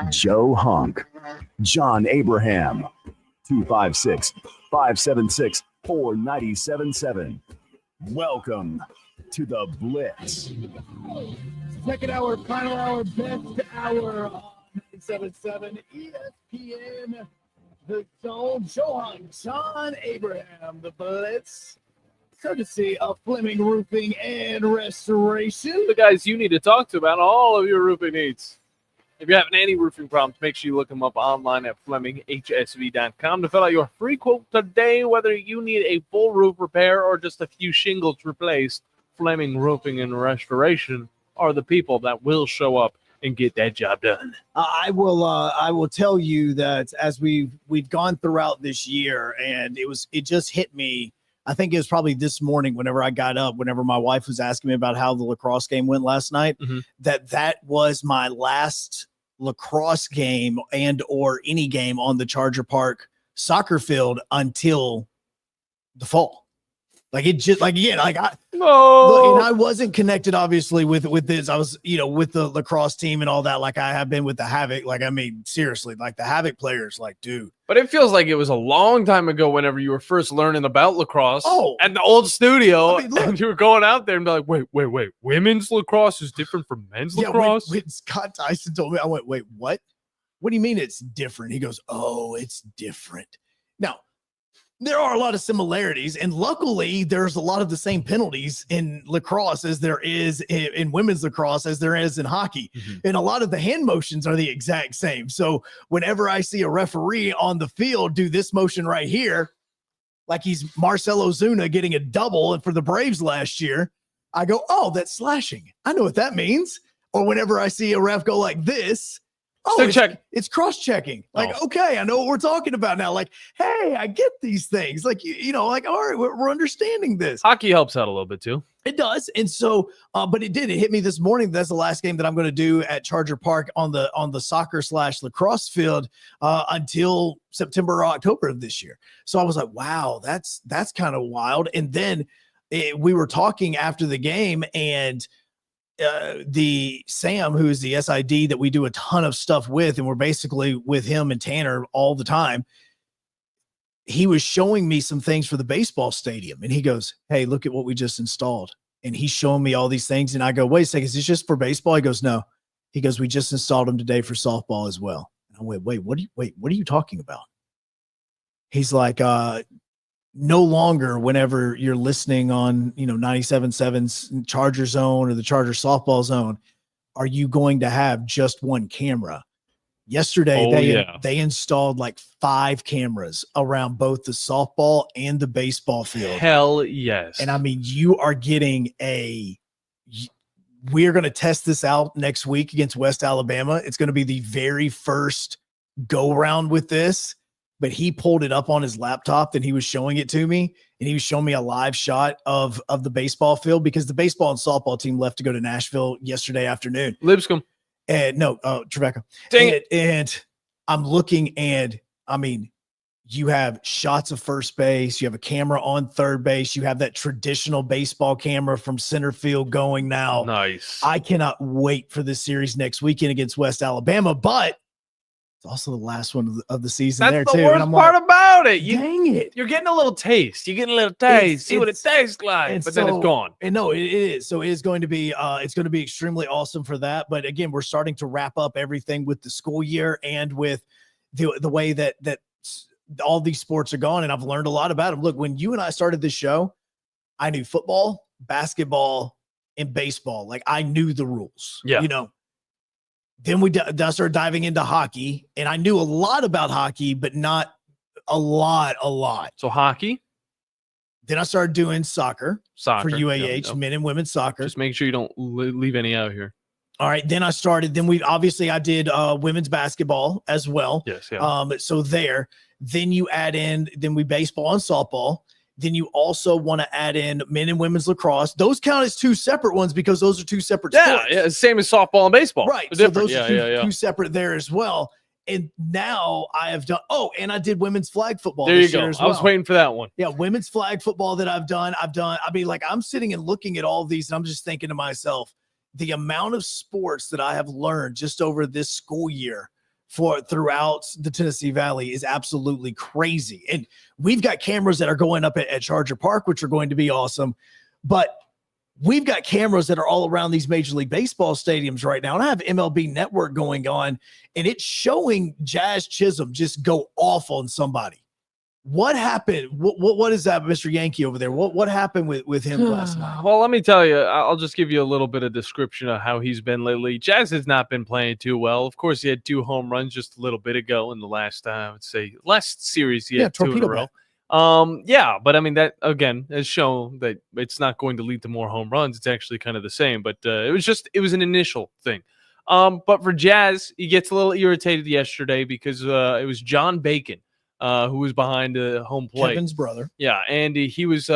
Joe Hunk, John Abraham, 256-576-4977. Welcome to the Blitz. Second hour, final hour, best hour on 97.7 ESPN. The Zone, Joe Hunk, John Abraham, the Blitz, courtesy of Fleming Roofing and Restoration. The guys you need to talk to about all of your roofing needs. If you're having any roofing problems, make sure you look them up online at FlemingHSV.com to fill out your free quote today. Whether you need a full roof repair or just a few shingles replaced, Fleming Roofing and Restoration are the people that will show up and get that job done. I will tell you that as we've gone throughout this year, and it just hit me. I think it was probably this morning whenever I got up, whenever my wife was asking me about how the lacrosse game went last night, that was my last lacrosse game and or any game on the Charger Park soccer field until the fall. Like it just like again, like and I wasn't connected obviously with this. I was, with the lacrosse team and all that, like I have been with the Havoc. Like, I mean, seriously, like the Havoc players, like, dude. But it feels like it was a long time ago whenever you were first learning about lacrosse at the old studio. And you were going out there and be like, wait, women's lacrosse is different from men's lacrosse? When Scott Tyson told me, I went, wait, what? What do you mean it's different? He goes, oh, it's different. Now, there are a lot of similarities, and luckily there's a lot of the same penalties in lacrosse as there is in women's lacrosse as there is in hockey. And a lot of the hand motions are the exact same. So whenever I see a referee on the field do this motion right here, like he's Marcelo Zuna getting a double for the Braves last year, I go, oh, that's slashing. I know what that means. Or whenever I see a ref go like this, it's cross-checking. Like, okay, I know what we're talking about now. Like, hey, I get these things. Like, like, all right, we're understanding this. Hockey helps out a little bit too. It does. And so, but it hit me this morning. That's the last game that I'm going to do at Charger Park on the soccer/lacrosse field until September or October of this year. So I was like, wow, that's kind of wild. And then we were talking after the game, and the Sam, who is the SID that we do a ton of stuff with, and we're basically with him and Tanner all the time. He was showing me some things for the baseball stadium, and he goes, hey, look at what we just installed. And he's showing me all these things. And I go, wait a second, is this just for baseball? He goes, no. He goes, we just installed them today for softball as well. And I went, wait, what are you talking about? He's like, no longer whenever you're listening on, 97.7's Charger Zone or the Charger Softball Zone, are you going to have just one camera? Yesterday, they installed like 5 cameras around both the softball and the baseball field. Hell yes. And I mean, you are getting we're going to test this out next week against West Alabama. It's going to be the very first go round with this. But he pulled it up on his laptop and he was showing it to me, and he was showing me a live shot of the baseball field, because the baseball and softball team left to go to Nashville yesterday afternoon. Lipscomb. And no, Tribeca. Dang it. And I'm looking, and I mean, you have shots of first base, you have a camera on third base, you have that traditional baseball camera from center field going now. Nice. I cannot wait for this series next weekend against West Alabama, but it's also the last one of the season. That's there the too. worst And I'm part like, about it. Dang it. You're getting a little taste. You're getting a little taste. See what it tastes like. But then it's gone. And no, it is. So it is going to be it's going to be extremely awesome for that. But again, we're starting to wrap up everything with the school year and with the way that all these sports are gone. And I've learned a lot about them. Look, when you and I started this show, I knew football, basketball, and baseball. Like, I knew the rules. Yeah. Then we started diving into hockey, and I knew a lot about hockey, but not a lot. So hockey. Then I started doing soccer for UAH, Yep. men and women's soccer. Just make sure you don't leave any out here. All right. Then I did women's basketball as well. Yes. Yeah. So then you add in, we baseball and softball. Then you also want to add in men and women's lacrosse. Those count as 2 separate ones because those are 2 separate sports. Yeah, same as softball and baseball. Right. They're So those different. are two separate there as well. And now I have done, and I did women's flag football. There you this go. year as I was well. waiting for that one. Yeah, women's flag football that I've done. I mean, like, I'm sitting and looking at all of these, and I'm just thinking to myself, the amount of sports that I have learned just over this school year throughout the Tennessee Valley is absolutely crazy. And we've got cameras that are going up at Charger Park, which are going to be awesome. But we've got cameras that are all around these Major League Baseball stadiums right now. And I have MLB Network going on, and it's showing Jazz Chisholm just go off on somebody. What happened? What is that, Mr. Yankee over there? What happened with him last night? Well, let me tell you, I'll just give you a little bit of description of how he's been lately. Jazz has not been playing too well. Of course, he had 2 home runs just a little bit ago in the last, I would say, last series. He had 2 in a row. But I mean, that again has shown that it's not going to lead to more home runs. It's actually kind of the same, but it was an initial thing. But for Jazz, he gets a little irritated yesterday because it was John Bacon who was behind the home plate. Kevin's brother. Yeah, and he was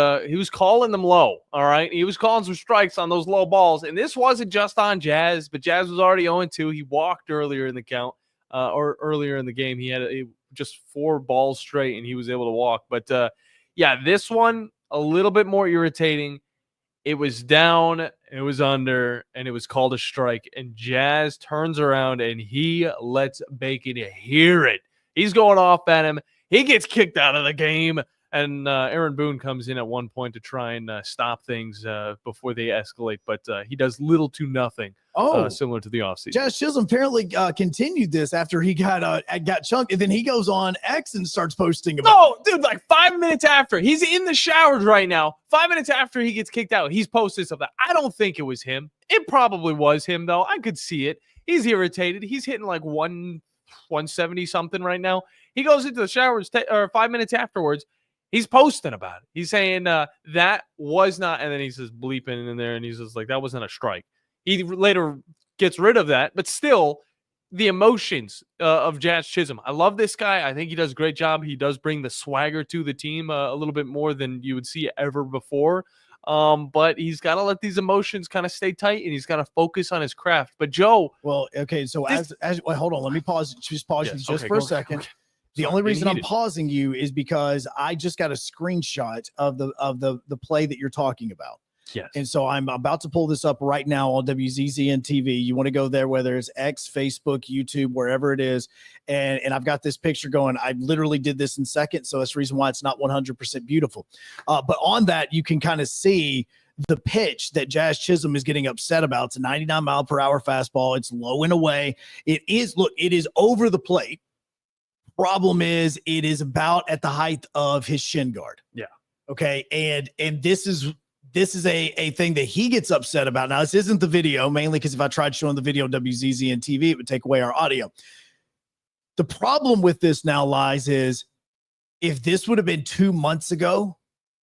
calling them low. All right, he was calling some strikes on those low balls, and this wasn't just on Jazz, but Jazz was already 0-2. He walked earlier in the count, or earlier in the game. He had just 4 balls straight, and he was able to walk. But yeah, this one a little bit more irritating. It was down, it was under, and it was called a strike. And Jazz turns around and he lets Bacon hear it. He's going off at him. He gets kicked out of the game. And Aaron Boone comes in at one point to try and stop things before they escalate. But he does little to nothing, similar to the offseason. Jazz Chisholm apparently continued this after he got chunked. And then he goes on X and starts posting about No, dude, like 5 minutes after. He's in the showers right now. 5 minutes after he gets kicked out, he's posted something. I don't think it was him. It probably was him, though. I could see it. He's irritated. He's hitting like 170 something right now. He goes into the showers 5 minutes afterwards. He's posting about it. He's saying that was not, and then he says bleeping in there, and he's just like, that wasn't a strike. He later gets rid of that, but still, the emotions of Jazz Chisholm. I love this guy. I think he does a great job. He does bring the swagger to the team a little bit more than you would see ever before. But he's got to let these emotions kind of stay tight, and he's got to focus on his craft. But Joe, well, okay, so wait, hold on, let me pause. Just pause you just for a second. Okay. The only reason I'm pausing you is because I just got a screenshot of the play that you're talking about. Yes. And so I'm about to pull this up right now on WZZN TV. You want to go there, whether it's X, Facebook, YouTube, wherever it is. And I've got this picture going. I literally did this in seconds. So that's the reason why it's not 100% beautiful. But on that, you can kind of see the pitch that Jazz Chisholm is getting upset about. It's a 99-mile-per-hour fastball. It's low and away. It is over the plate. Problem is, it is about at the height of his shin guard. Yeah. Okay. And this is a thing that he gets upset about. Now, this isn't the video, mainly because if I tried showing the video on WZZN TV, it would take away our audio. The problem with this now lies is if this would have been 2 months ago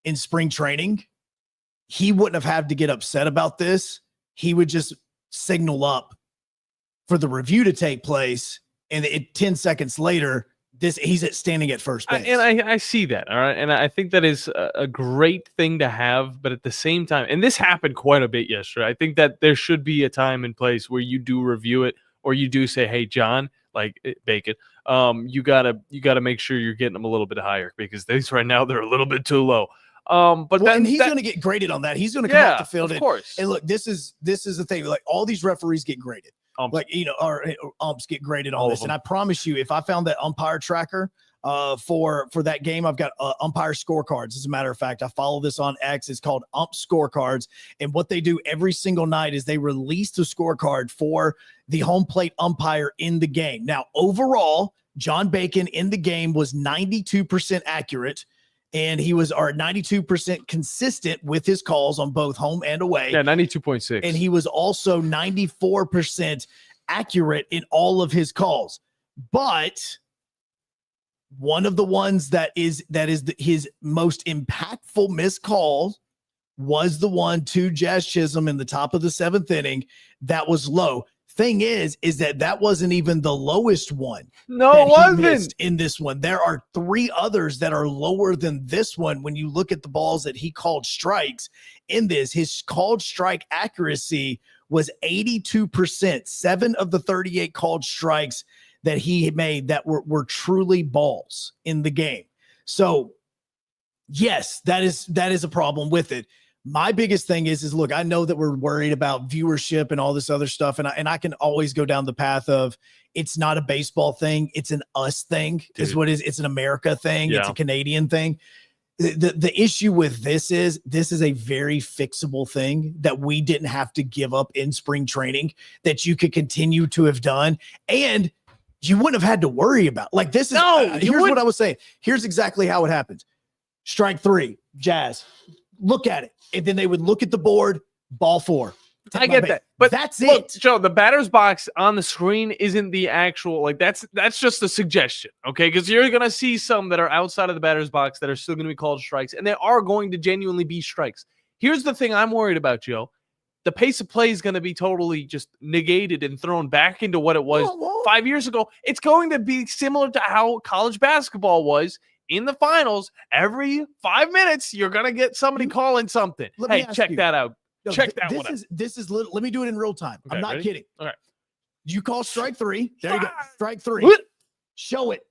in spring training, he wouldn't have had to get upset about this. He would just signal up for the review to take place. And 10 seconds later, he's standing at first base. And I see that, all right? And I think that is a great thing to have, but at the same time, and this happened quite a bit yesterday, I think that there should be a time and place where you do review it, or you do say, hey, John, like Bacon, you gotta make sure you're getting them a little bit higher, because these right now, they're a little bit too low. But then he's going to get graded on that. He's going to come off the field. Of course. And look, this is the thing. Like, all these referees get graded. Or umps get graded on this. And I promise you, if I found that umpire tracker for that game, I've got umpire scorecards. As a matter of fact, I follow this on X. It's called Ump Scorecards. And what they do every single night is they release the scorecard for the home plate umpire in the game. Now, overall, John Bacon in the game was 92% accurate. And he was 92% consistent with his calls on both home and away. Yeah, 92.6. And he was also 94% accurate in all of his calls. But one of the ones that is his most impactful missed call was the one to Jazz Chisholm in the top of the 7th inning that was low. Thing is that wasn't even the lowest one. No, it wasn't. In this one, there are 3 others that are lower than this one. When you look at the balls that he called strikes in this, his called strike accuracy was 82%. 7 of the 38 called strikes that he made that were truly balls in the game. So yes, that is a problem with it. My biggest thing is look, I know that we're worried about viewership and all this other stuff. And I can always go down the path of it's not a baseball thing. It's an us thing. Is what it's an America thing. Yeah. It's a Canadian thing. The issue with this is a very fixable thing that we didn't have to give up in spring training, that you could continue to have done. And you wouldn't have had to worry about. Like, this is, here's what I was saying. Here's exactly how it happens. Strike 3, Jazz. Look at it. And then they would look at the board, ball 4. I get that. But that's it. Joe, the batter's box on the screen isn't the actual, like, that's just a suggestion, okay? Because you're going to see some that are outside of the batter's box that are still going to be called strikes, and they are going to genuinely be strikes. Here's the thing I'm worried about, Joe. the pace of play is going to be totally just negated and thrown back into what it was 5 years ago. It's going to be similar to how college basketball was in the finals. Every 5 minutes, you're going to get somebody calling something. Hey, check that out. Check that one out. This is let me do it in real time. Okay, I'm not ready? kidding. All right. You call strike 3. There you go. Strike 3. Show it.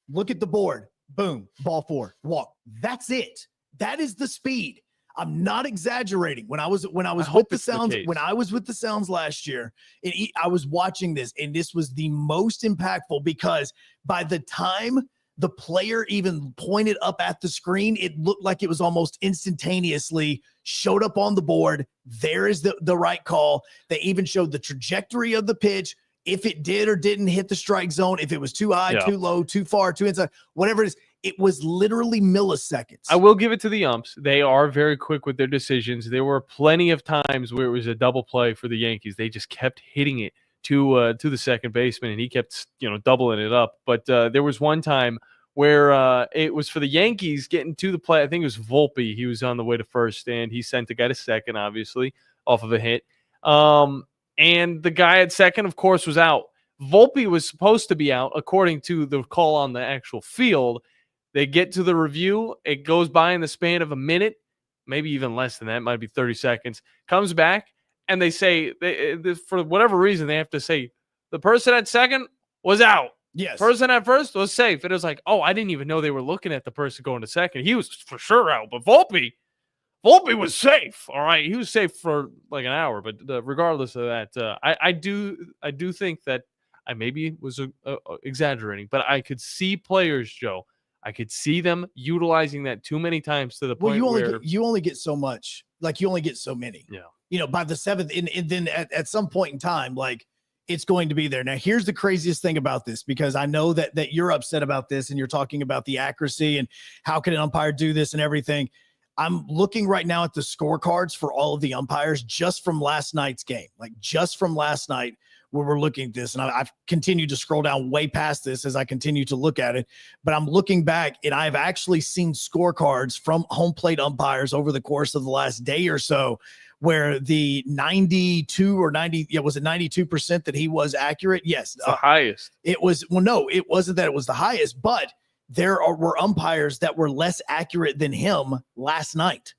Look at the board. Boom. Ball 4. Walk. That's it. That is the speed. I'm not exaggerating. When I was with the Sounds, when I was with the Sounds last year, I was watching this, and this was the most impactful because by the time the player even pointed up at the screen, it looked like it was almost instantaneously showed up on the board. There is the right call. They even showed the trajectory of the pitch, if it did or didn't hit the strike zone, if it was too high, too low, too far, too inside, whatever it is. It was literally milliseconds. I will give it to the umps. They are very quick with their decisions. There were plenty of times where it was a double play for the Yankees. They just kept hitting it to the second baseman, and he kept doubling it up. But there was one time where it was for the Yankees getting to the play. I think it was Volpe. He was on the way to first, and he sent the guy to second, obviously, off of a hit. And the guy at second, of course, was out. Volpe was supposed to be out, according to the call on the actual field. They get to the review. It goes by in the span of a minute, maybe even less than that. It might be 30 seconds. Comes back, and they say, for whatever reason, they have to say, the person at second was out. Yes. Person at first was safe. It was like, oh, I didn't even know they were looking at the person going to second. He was for sure out. But Volpe was safe. All right. He was safe for like an hour. But regardless of that, I do think that I maybe was exaggerating, but I could see players, Joe. I could see them utilizing that too many times to the point where you only get so much. Like, you only get so many. Yeah. By the 7th, and then at some point in time, like, it's going to be there. Now, here's the craziest thing about this, because I know that you're upset about this and you're talking about the accuracy and how can an umpire do this and everything. I'm looking right now at the scorecards for all of the umpires just from last night's game, like just from last night, where we're looking at this. And I've continued to scroll down way past this as I continue to look at it. But I'm looking back, and I've actually seen scorecards from home plate umpires over the course of the last day or so, where the 92 or 90, was it 92% that he was accurate? Yes. The highest. It was, well, no, it wasn't that it was the highest, but were umpires that were less accurate than him last night.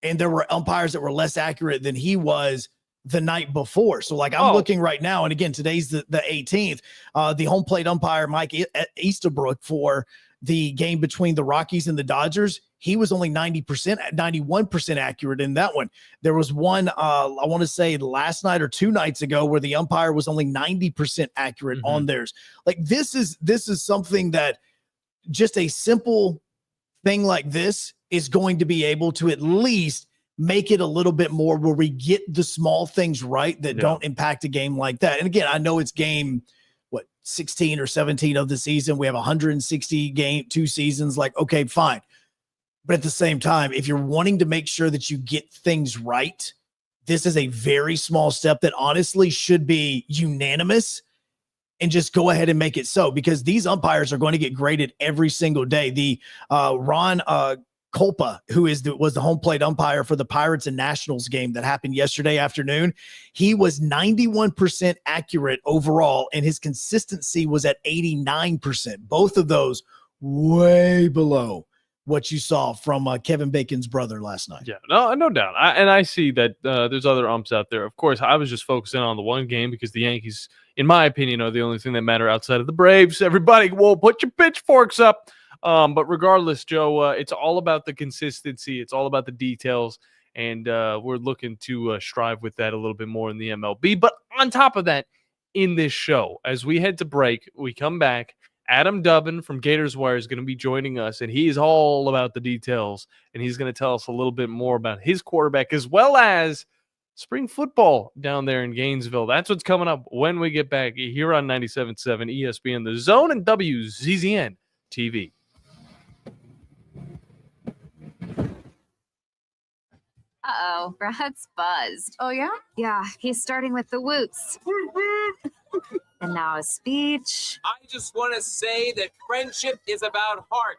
And there were umpires that were less accurate than he was the night before. So, like, I'm looking right now, and again, today's the 18th. The home plate umpire, Mike Easterbrook, for the game between the Rockies and the Dodgers, he was only 91% accurate in that one. There was one, I want to say last night or 2 nights ago, where the umpire was only 90% accurate on theirs. Like, this is something that just a simple thing like this is going to be able to at least make it a little bit more where we get the small things right that don't impact a game like that. And again, I know it's game, 16 or 17 of the season. We have 160 2 seasons. Like, okay, fine. But at the same time, if you're wanting to make sure that you get things right, this is a very small step that honestly should be unanimous, and just go ahead and make it so, because these umpires are going to get graded every single day. The Ron Kolpa, who was the home plate umpire for the Pirates and Nationals game that happened yesterday afternoon, he was 91% accurate overall, and his consistency was at 89%. Both of those way below what you saw from Kevin Bacon's brother last night. Yeah, no doubt. I see that there's other umps out there. Of course, I was just focusing on the one game because the Yankees, in my opinion, are the only thing that matter outside of the Braves. Everybody, well, put your pitchforks up. But regardless, Joe, it's all about the consistency. It's all about the details. And we're looking to strive with that a little bit more in the MLB. But on top of that, in this show, as we head to break, we come back. Adam Dubbin from Gators Wire is going to be joining us, and he is all about the details. And he's going to tell us a little bit more about his quarterback, as well as spring football down there in Gainesville. That's what's coming up when we get back here on 97.7 ESPN, The Zone, and WZZN TV. Uh-oh, Brad's buzzed. Oh, yeah? Yeah, he's starting with the woots. And now a speech. I just want to say that friendship is about heart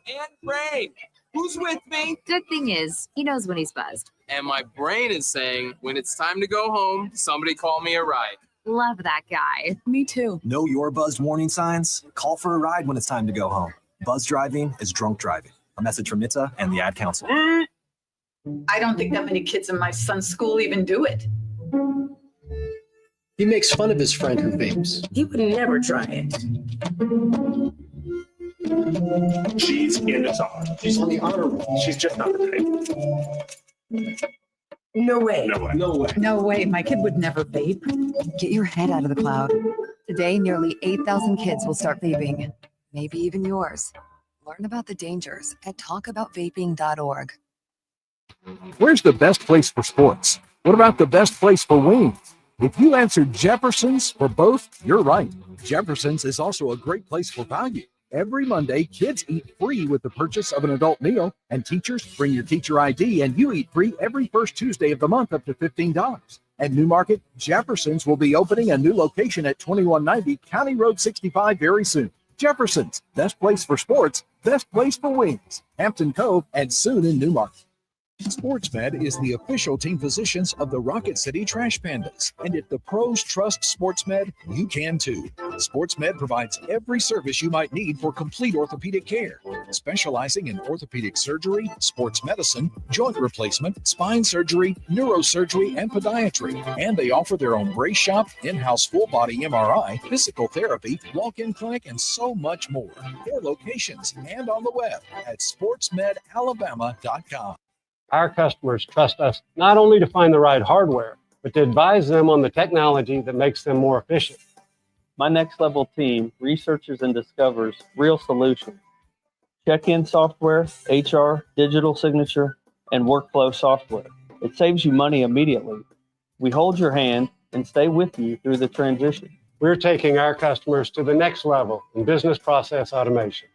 and brain. Who's with me? Good thing is, he knows when he's buzzed. And my brain is saying, when it's time to go home, somebody call me a ride. Love that guy. Me too. Know your buzzed warning signs? Call for a ride when it's time to go home. Buzz driving is drunk driving. A message from NHTSA and the Ad Council. I don't think that many kids in my son's school even do it. He makes fun of his friend who vapes. He would never try it. She's in the song. She's on the honor roll. She's just not the type. No way. No way. No way. No way. My kid would never vape. Get your head out of the cloud. Today, nearly 8,000 kids will start vaping. Maybe even yours. Learn about the dangers at talkaboutvaping.org. Where's the best place for sports? What about the best place for wings? If you answered Jefferson's for both, you're right. Jefferson's is also a great place for value. Every Monday, kids eat free with the purchase of an adult meal, and teachers bring your teacher ID, and you eat free every first Tuesday of the month up to $15. At Newmarket, Jefferson's will be opening a new location at 2190 County Road 65 very soon. Jefferson's, best place for sports, best place for wings. Hampton Cove, and soon in Newmarket. SportsMed is the official team physicians of the Rocket City Trash Pandas. And if the pros trust SportsMed, you can too. SportsMed provides every service you might need for complete orthopedic care, specializing in orthopedic surgery, sports medicine, joint replacement, spine surgery, neurosurgery, and podiatry. And they offer their own brace shop, in-house full-body MRI, physical therapy, walk-in clinic, and so much more. 4 locations and on the web at sportsmedalabama.com. Our customers trust us not only to find the right hardware, but to advise them on the technology that makes them more efficient. My Next Level team researches and discovers real solutions. Check-in software, HR, digital signature, and workflow software. It saves you money immediately. We hold your hand and stay with you through the transition. We're taking our customers to the next level in business process automation.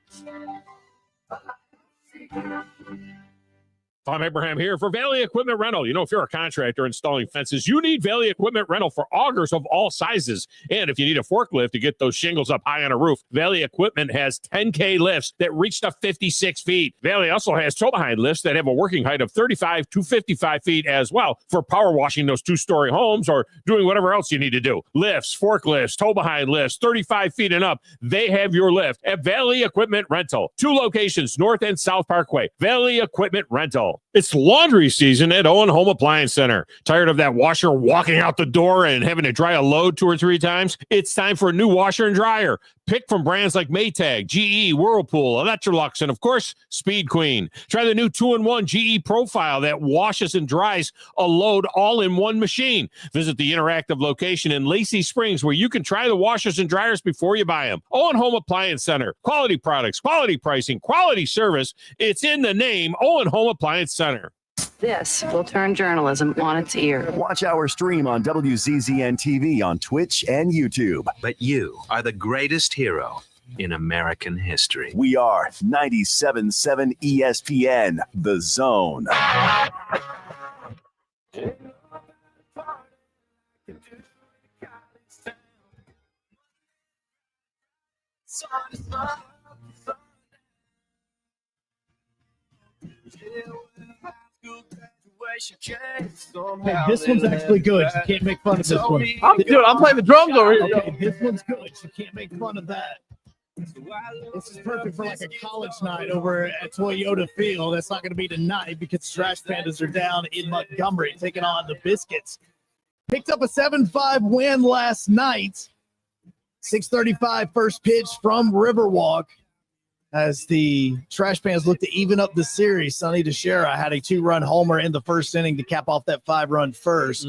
Tom Abraham here for Valley Equipment Rental. You know, if you're a contractor installing fences, you need Valley Equipment Rental for augers of all sizes. And if you need a forklift to get those shingles up high on a roof, Valley Equipment has 10K lifts that reach to 56 feet. Valley also has tow-behind lifts that have a working height of 35 to 55 feet as well for power washing those 2-story homes or doing whatever else you need to do. Lifts, forklifts, tow-behind lifts, 35 feet and up. They have your lift at Valley Equipment Rental. 2 locations, North and South Parkway. Valley Equipment Rental. It's laundry season at Owen Home Appliance Center. Tired of that washer walking out the door and having to dry a load 2 or 3 times? It's time for a new washer and dryer. Pick from brands like Maytag, GE, Whirlpool, Electrolux, and of course, Speed Queen. Try the new 2-in-1 GE Profile that washes and dries a load all in one machine. Visit the interactive location in Lacey Springs where you can try the washers and dryers before you buy them. Owen Home Appliance Center. Quality products, quality pricing, quality service. It's in the name, Owen Home Appliance Center. This will turn journalism on its ear. Watch our stream on WZZN TV on Twitch and YouTube. But you are the greatest hero in American history. We are 97.7 ESPN, The Zone. Hey, this one's actually good. You can't make fun of this one. I'm playing the drums over here. Okay, this one's good. You can't make fun of that. This is perfect for like a college night over at Toyota Field. That's not going to be tonight because the Trash Pandas are down in Montgomery taking on the Biscuits. Picked up a 7-5 win last night. 6:35 first pitch from Riverwalk. As the Trash Pans look to even up the series, Sonny DeShera had a 2-run homer in the first inning to cap off that 5-run first.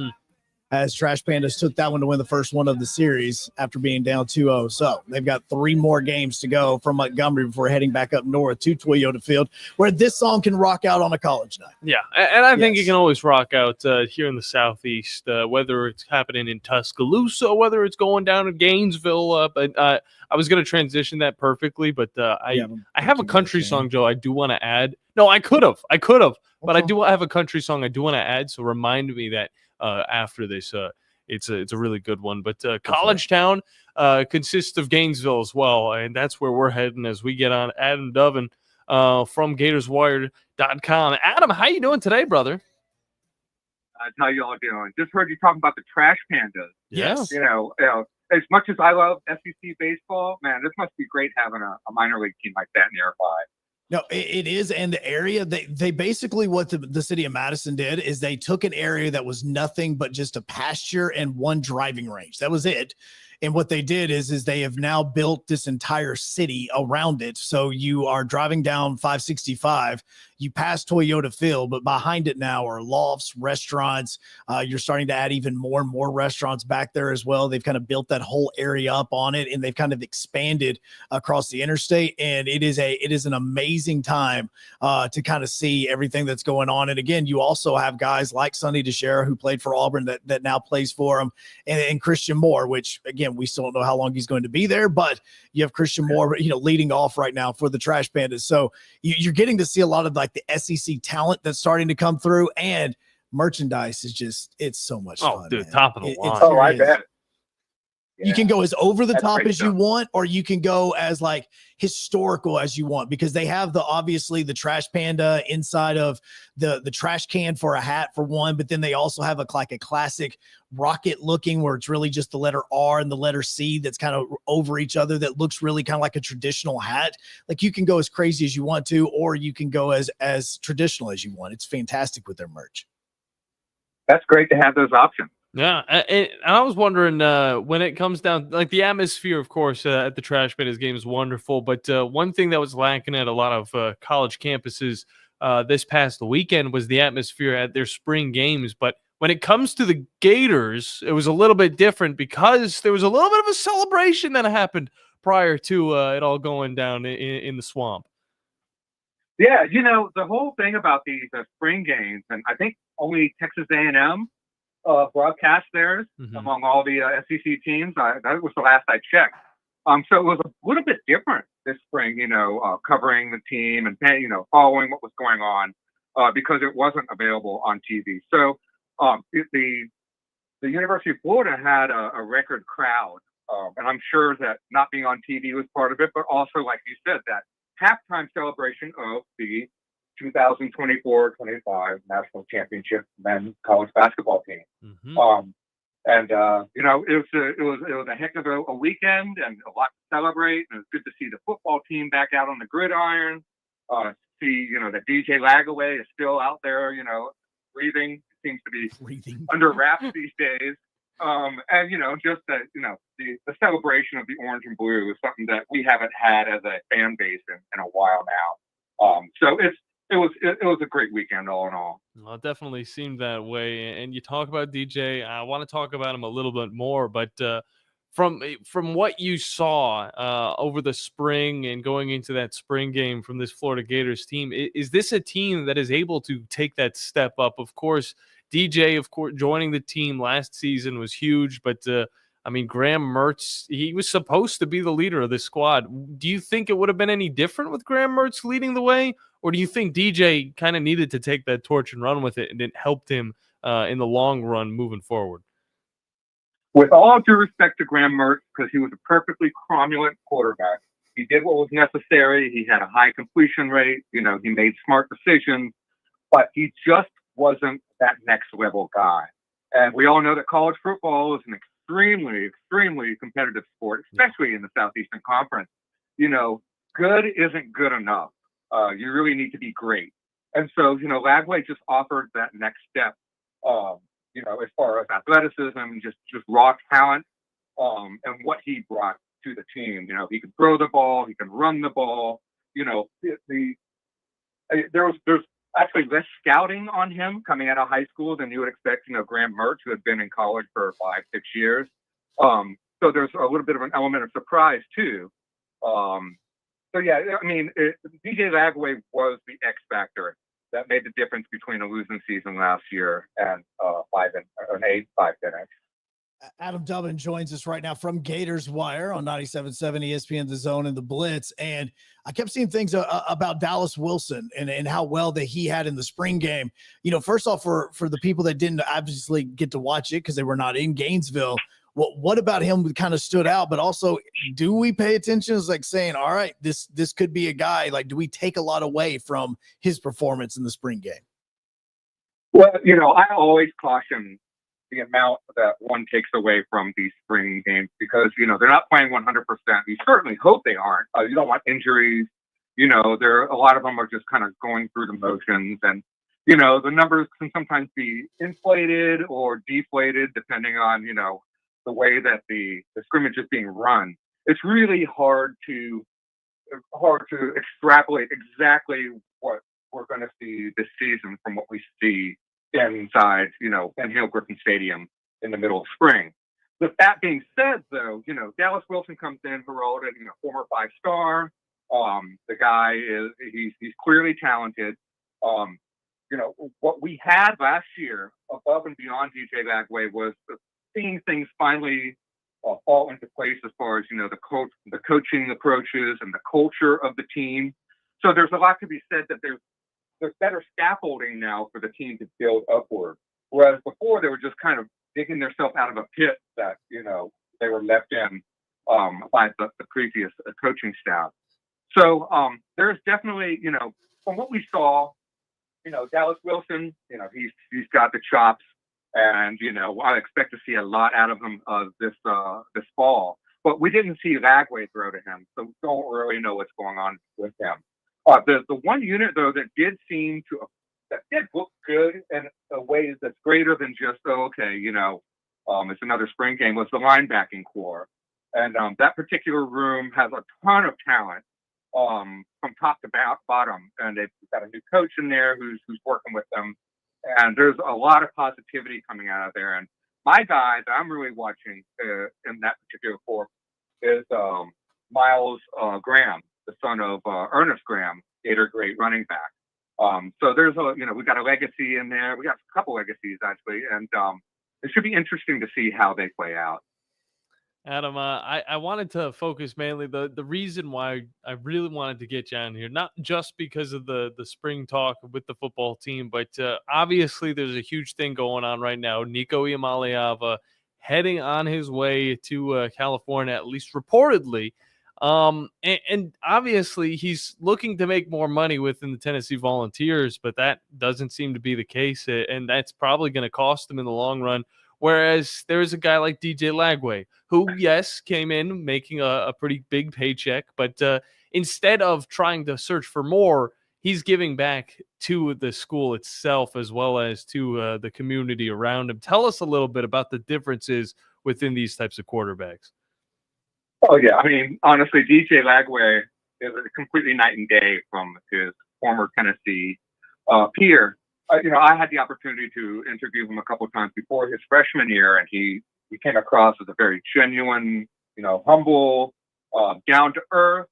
As Trash Pandas took that one to win the first one of the series after being down 2-0. So they've got 3 more games to go from Montgomery before heading back up north to Toyota Field, where this song can rock out on a college night. Yeah, and I think it can always rock out here in the Southeast, whether it's happening in Tuscaloosa, whether it's going down to Gainesville. But I was going to transition that perfectly, but I have a country song, Joe, I do want to add. No, I could have, but I do have a country song I do want to add, so remind me that after this, it's a really good one. But College Town consists of Gainesville as well, and that's where we're heading as we get on Adam Dovin from GatorsWire.com. Adam, how you doing today, brother? How y'all doing? Just heard you talking about the trash pandas. Yes. As much as I love SEC baseball, man, this must be great having a minor league team like that nearby. No, it is. And the area, they basically, what the city of Madison did is they took an area that was nothing but just a pasture and one driving range. That was it. And what they did is they have now built this entire city around it. So you are driving down 565, you pass Toyota Field, but behind it now are lofts, restaurants. You're starting to add even more and more restaurants back there as well. They've kind of built that whole area up on it, and they've kind of expanded across the interstate. And it is an amazing time to kind of see everything that's going on. And again, you also have guys like Sonny DeShera, who played for Auburn, that now plays for them, and Christian Moore, which again, we still don't know how long he's going to be there, but you have Christian Moore, leading off right now for the Trash Pandas. So you're getting to see a lot of like the SEC talent that's starting to come through, and merchandise is it's so much fun. Dude, man. top of the line. I bet. You can go as over the That's top great as you stuff. want, or you can go as like historical as you want, because they have obviously the Trash Panda inside of the trash can for a hat for one, but then they also have a classic rocket looking where it's really just the letter R and the letter C that's kind of over each other that looks really kind of like a traditional hat. Like you can go as crazy as you want to, or you can go as traditional as you want. It's fantastic with their merch. That's great to have those options. Yeah, and I was wondering when it comes down, like the atmosphere, of course, at the Trash Pandas game is wonderful. But one thing that was lacking at a lot of college campuses this past weekend was the atmosphere at their spring games. But when it comes to the Gators, it was a little bit different because there was a little bit of a celebration that happened prior to it all going down in the swamp. Yeah, the whole thing about these spring games, and I think only Texas A&M broadcast theirs among all the SEC teams. That was the last I checked. So it was a little bit different this spring, covering the team and following what was going on because it wasn't available on TV. So the University of Florida had a record crowd, and I'm sure that not being on TV was part of it, but also, like you said, that halftime celebration of the 2024-25 national championship men's college basketball team. It was a heck of a weekend and a lot to celebrate. And it was good to see the football team back out on the gridiron. See, that DJ Lagaway is still out there, breathing. It seems to be under wraps these days. Just the celebration of the orange and blue is something that we haven't had as a fan base in a while now. So it was a great weekend all in all. Well, it definitely seemed that way. And you talk about DJ, I want to talk about him a little bit more, but from what you saw over the spring and going into that spring game from this Florida Gators team, is this a team that is able to take that step up? Of course, DJ, joining the team last season was huge, but Graham Mertz, he was supposed to be the leader of this squad. Do you think it would have been any different with Graham Mertz leading the way? Or do you think DJ kind of needed to take that torch and run with it, and it helped him in the long run moving forward? With all due respect to Graham Mertz, because he was a perfectly cromulent quarterback, he did what was necessary. He had a high completion rate. He made smart decisions, but he just wasn't that next level guy. And we all know that college football is an extremely, extremely competitive sport, especially in the Southeastern Conference. Good isn't good enough. You really need to be great. And so, Lagway just offered that next step, as far as athleticism and just raw talent, and what he brought to the team. He can throw the ball, he can run the ball. There's actually less scouting on him coming out of high school than you would expect, Graham Mertz, who had been in college for 5-6 years. So there's a little bit of an element of surprise too. DJ Lagway was the X factor that made the difference between a losing season last year and an 8-5 finish. Adam Dubbin joins us right now from Gators Wire on 97.7 ESPN, The Zone, and The Blitz. And I kept seeing things about Dallas Wilson and how well that he had in the spring game. First off, for the people that didn't obviously get to watch it because they were not in Gainesville, what about him kind of stood out? But also, do we pay attention? It's like saying, all right, this could be a guy. Like, do we take a lot away from his performance in the spring game? Well, I always caution the amount that one takes away from these spring games because, they're not playing 100%. You certainly hope they aren't. You don't want injuries. A lot of them are just kind of going through the motions, and, the numbers can sometimes be inflated or deflated depending on, the way that the scrimmage is being run. It's really hard to extrapolate exactly what we're going to see this season from what we see inside, Ben Hill Griffin Stadium in the middle of spring. With that being said, though, Dallas Wilson comes in, heralded, former 5-star. The guy he's clearly talented. What we had last year, above and beyond DJ Lagway, was seeing things finally fall into place as far as the coaching approaches and the culture of the team. So there's a lot to be said that there's better scaffolding now for the team to build upward. Whereas before they were just kind of digging themselves out of a pit that, they were left in by the previous coaching staff. So there's definitely, from what we saw, Dallas Wilson, he's got the chops, and, I expect to see a lot out of him this fall. But we didn't see Lagway throw to him, so we don't really know what's going on with him. The one unit, though, that did look good in a way that's greater than just, it's another spring game, was the linebacking core. And that particular room has a ton of talent from top to bottom. And they've got a new coach in there who's working with them. And there's a lot of positivity coming out of there. And my guy that I'm really watching in that particular core is Miles Graham, the son of Ernest Graham, Gator great running back. So there's we've got a legacy in there. We got a couple legacies actually, and it should be interesting to see how they play out. Adam, I wanted to focus mainly the reason why I really wanted to get you on here, not just because of the spring talk with the football team, but obviously there's a huge thing going on right now. Nico Iamaleava heading on his way to California, at least reportedly. And obviously he's looking to make more money within the Tennessee Volunteers, but that doesn't seem to be the case. And that's probably going to cost him in the long run. Whereas there's a guy like DJ Lagway, who, yes, came in making a pretty big paycheck, but instead of trying to search for more, he's giving back to the school itself as well as to the community around him. Tell us a little bit about the differences within these types of quarterbacks. Oh, yeah. I mean, honestly, DJ Lagway is a completely night and day from his former Tennessee peer. I had the opportunity to interview him a couple of times before his freshman year, and he came across as a very genuine, humble, down to earth.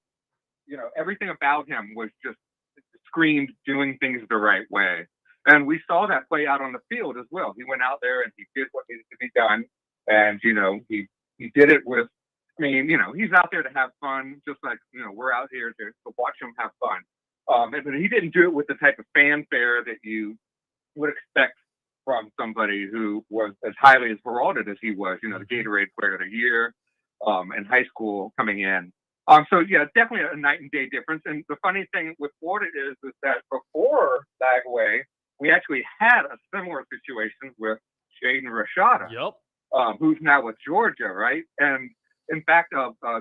Everything about him was just screamed doing things the right way. And we saw that play out on the field as well. He went out there and he did what needed to be done. And, he did it with, he's out there to have fun, just like, we're out here to watch him have fun. And he didn't do it with the type of fanfare that you would expect from somebody who was as highly as heralded as he was, the Gatorade Player of the Year in high school coming in. So, yeah, definitely a night and day difference. And the funny thing with Florida is that before Lagway, we actually had a similar situation with Jaden Rashada, who's now with Georgia, right? And in fact,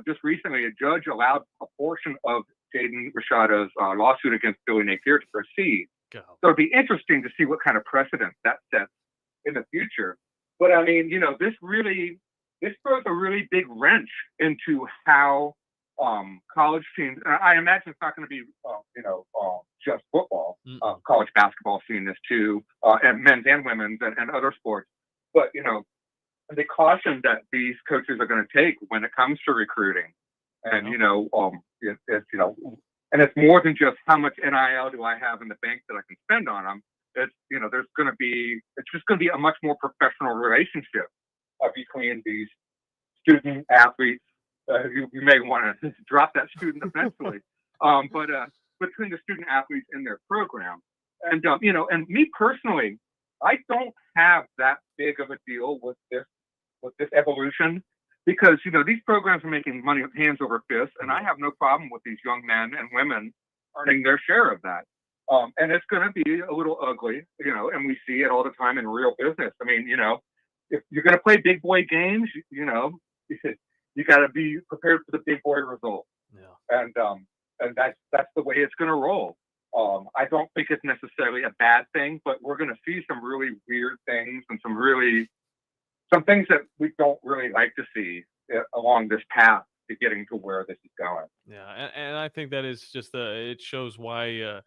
just recently, a judge allowed a portion of Jaden Rashada's lawsuit against Billy Napier to proceed. So it'd be interesting to see what kind of precedent that sets in the future. But I mean, this throws a really big wrench into how college teams. I imagine it's not going to be, just football. College basketball seeing this too, and men's and women's and other sports. But the caution that these coaches are going to take when it comes to recruiting, and and it's more than just how much NIL do I have in the bank that I can spend on them. It's it's just going to be a much more professional relationship between these student athletes. You may want to drop that student eventually, but between the student athletes and their program, and and me personally, I don't have that big of a deal with this evolution. Because, these programs are making money hands over fists, and I have no problem with these young men and women earning their share of that. And it's going to be a little ugly, and we see it all the time in real business. I mean, if you're going to play big boy games, you got to be prepared for the big boy result. Yeah. And that's the way it's going to roll. I don't think it's necessarily a bad thing, but we're going to see some really weird things and some things that we don't really like to see along this path to getting to where this is going. Yeah, and I think that is just it shows why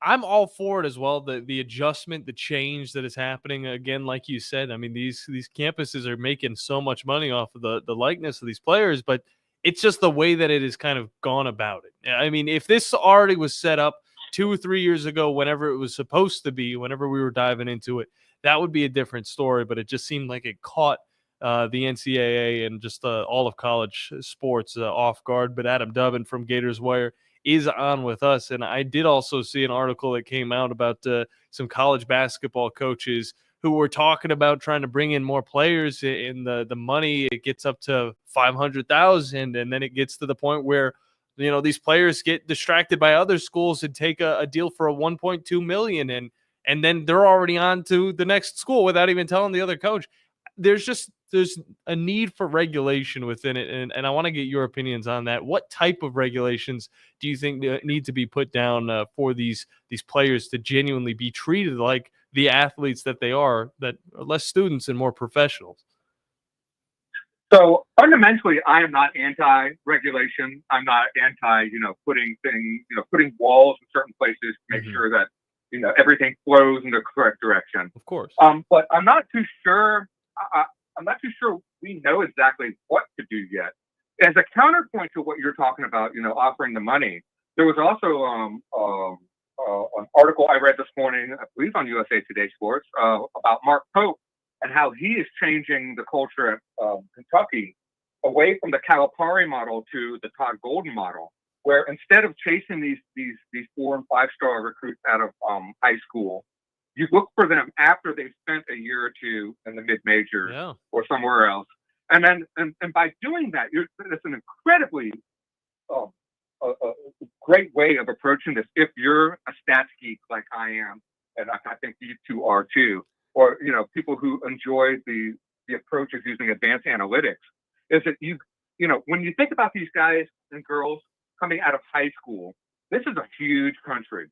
I'm all for it as well. The adjustment, the change that is happening again, like you said. I mean, these campuses are making so much money off of the likeness of these players, but it's just the way that it is kind of gone about it. I mean, if this already was set up 2 or 3 years ago, whenever it was supposed to be, whenever we were diving into it, that would be a different story. But it just seemed like it caught the NCAA and just all of college sports off guard. But Adam Dubbin from Gators Wire is on with us. And I did also see an article that came out about some college basketball coaches who were talking about trying to bring in more players. In the money, it gets up to $500,000, and then it gets to the point where these players get distracted by other schools and take a deal for a $1.2 million, and then they're already on to the next school without even telling the other coach. There's a need for regulation within it, and I want to get your opinions on that. What type of regulations do you think need to be put down for these players to genuinely be treated like the athletes that they are, that are less students and more professionals? So fundamentally, I am not anti-regulation. I'm not anti, putting walls in certain places to make sure that everything flows in the correct direction. Of course. But I'm not too sure. I'm not too sure we know exactly what to do yet. As a counterpoint to what you're talking about, offering the money, there was also an article I read this morning, I believe on USA Today Sports, about Mark Pope and how he is changing the culture at Kentucky away from the Calipari model to the Todd Golden model, where instead of chasing these 4- and 5-star recruits out of high school, you look for them after they've spent a year or two in the mid-majors or somewhere else. And then, and by doing that, it's an incredibly a great way of approaching this. If you're a stats geek like I am, and I think you two are too, or people who enjoy the approach of using advanced analytics, is that when you think about these guys and girls coming out of high school, this is a huge country.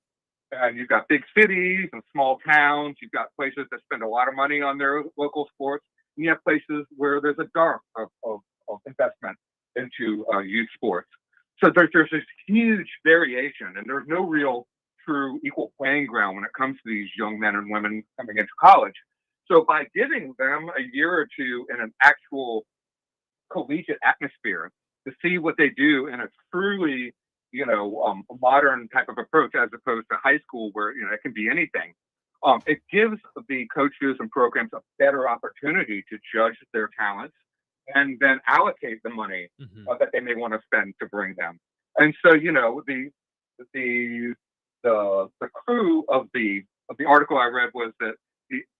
And you've got big cities and small towns. You've got places that spend a lot of money on their local sports. And you have places where there's a dearth of investment into youth sports. So there's this huge variation, and there's no real true equal playing ground when it comes to these young men and women coming into college. So by giving them a year or two in an actual collegiate atmosphere to see what they do in a truly a modern type of approach, as opposed to high school where it can be anything. It gives the coaches and programs a better opportunity to judge their talents and then allocate the money that they may want to spend to bring them. And so the crew of the article I read was that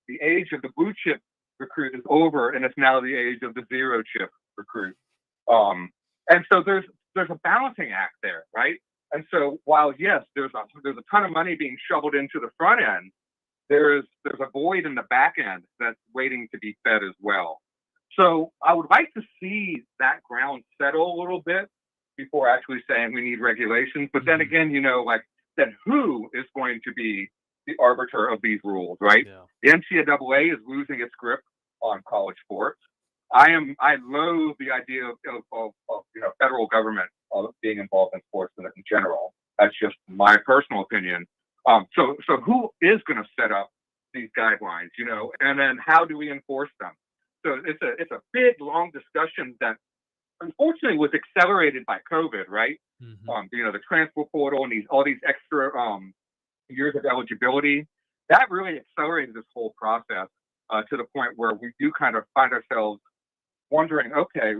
the age of the blue chip recruit is over, and it's now the age of the zero chip recruit. And so there's a balancing act there, right? And so while yes, there's a ton of money being shoveled into the front end, there's a void in the back end that's waiting to be fed as well. So I would like to see that ground settle a little bit before actually saying we need regulations. But then again, then who is going to be the arbiter of these rules, right? Yeah. The NCAA is losing its grip on college sports. I loathe the idea of federal government being involved in sports in general. That's just my personal opinion. So who is going to set up these guidelines, and then how do we enforce them? So it's a big, long discussion that unfortunately was accelerated by COVID, right? The transfer portal and all these extra years of eligibility, that really accelerated this whole process to the point where we do kind of find ourselves wondering, okay,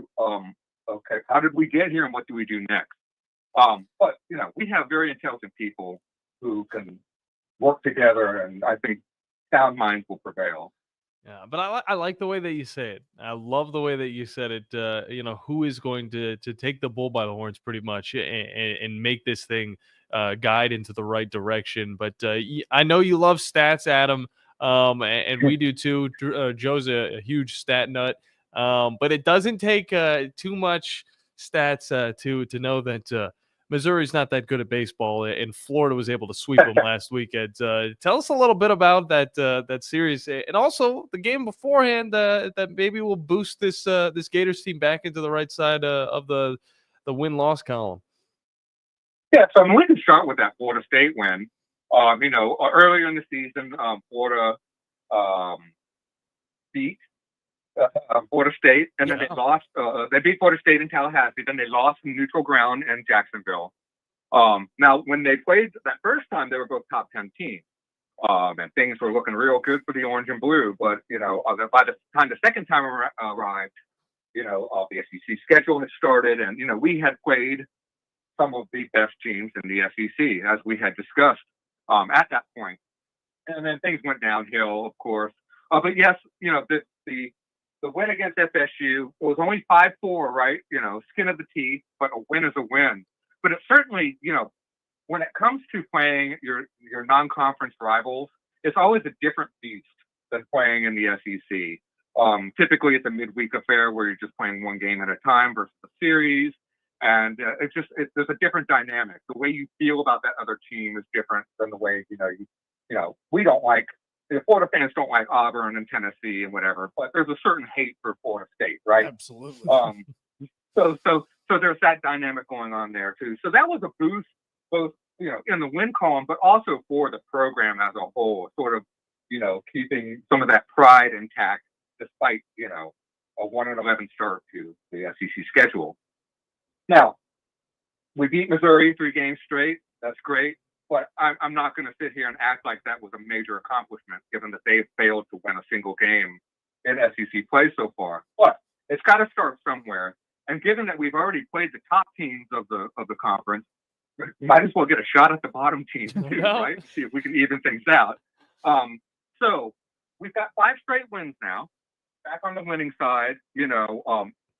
how did we get here and what do we do next? But we have very intelligent people who can work together, and I think sound minds will prevail. Yeah, but I like the way that you say it. I love the way that you said it. Who is going to take the bull by the horns, pretty much, and make this thing guide into the right direction. But I know you love stats, Adam, and we do too. Joe's a huge stat nut, but it doesn't take too much stats to know that Missouri's not that good at baseball, and Florida was able to sweep them last weekend. Tell us a little bit about that series, and also the game beforehand that maybe will boost this Gators team back into the right side of the win-loss column. Yeah, so we can start with that Florida State win. Earlier in the season, Florida beat Florida State, and then they lost. They beat Florida State in Tallahassee. Then they lost in neutral ground in Jacksonville. Now, when they played that first time, they were both top 10 teams, and things were looking real good for the orange and blue. But by the time the second time arrived, the SEC schedule had started, and we had played some of the best teams in the SEC, as we had discussed at that point. And then things went downhill, of course. But yes, the win against FSU was only 5-4, right? Skin of the teeth, but a win is a win. But it certainly, when it comes to playing your non-conference rivals, it's always a different beast than playing in the SEC. Typically, it's a midweek affair where you're just playing one game at a time versus a series. And there's a different dynamic. The way you feel about that other team is different than the way, we don't like, Florida fans don't like Auburn and Tennessee and whatever, but there's a certain hate for Florida State, right? Absolutely. So there's that dynamic going on there too. So that was a boost, both, in the win column, but also for the program as a whole, sort of, keeping some of that pride intact despite, a 1-11 start to the SEC schedule. Now, we beat Missouri 3 games straight. That's great. But I'm not going to sit here and act like that was a major accomplishment, given that they've failed to win a single game in SEC play so far. But it's got to start somewhere. And given that we've already played the top teams of the conference, we might as well get a shot at the bottom team too, right? See if we can even things out. So we've got 5 straight wins now. Back on the winning side,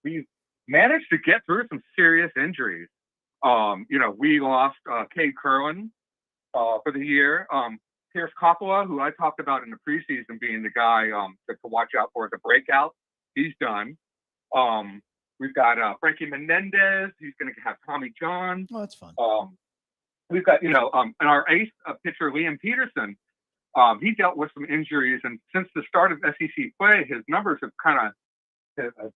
we've managed to get through some serious injuries. We lost Cade Kerwin for the year. Pierce Coppola, who I talked about in the preseason being the guy to watch out for as a breakout, he's done. We've got Frankie Menendez. He's going to have Tommy John. Oh, that's fun. We've got, and our ace pitcher, Liam Peterson, he dealt with some injuries. And since the start of SEC play, his numbers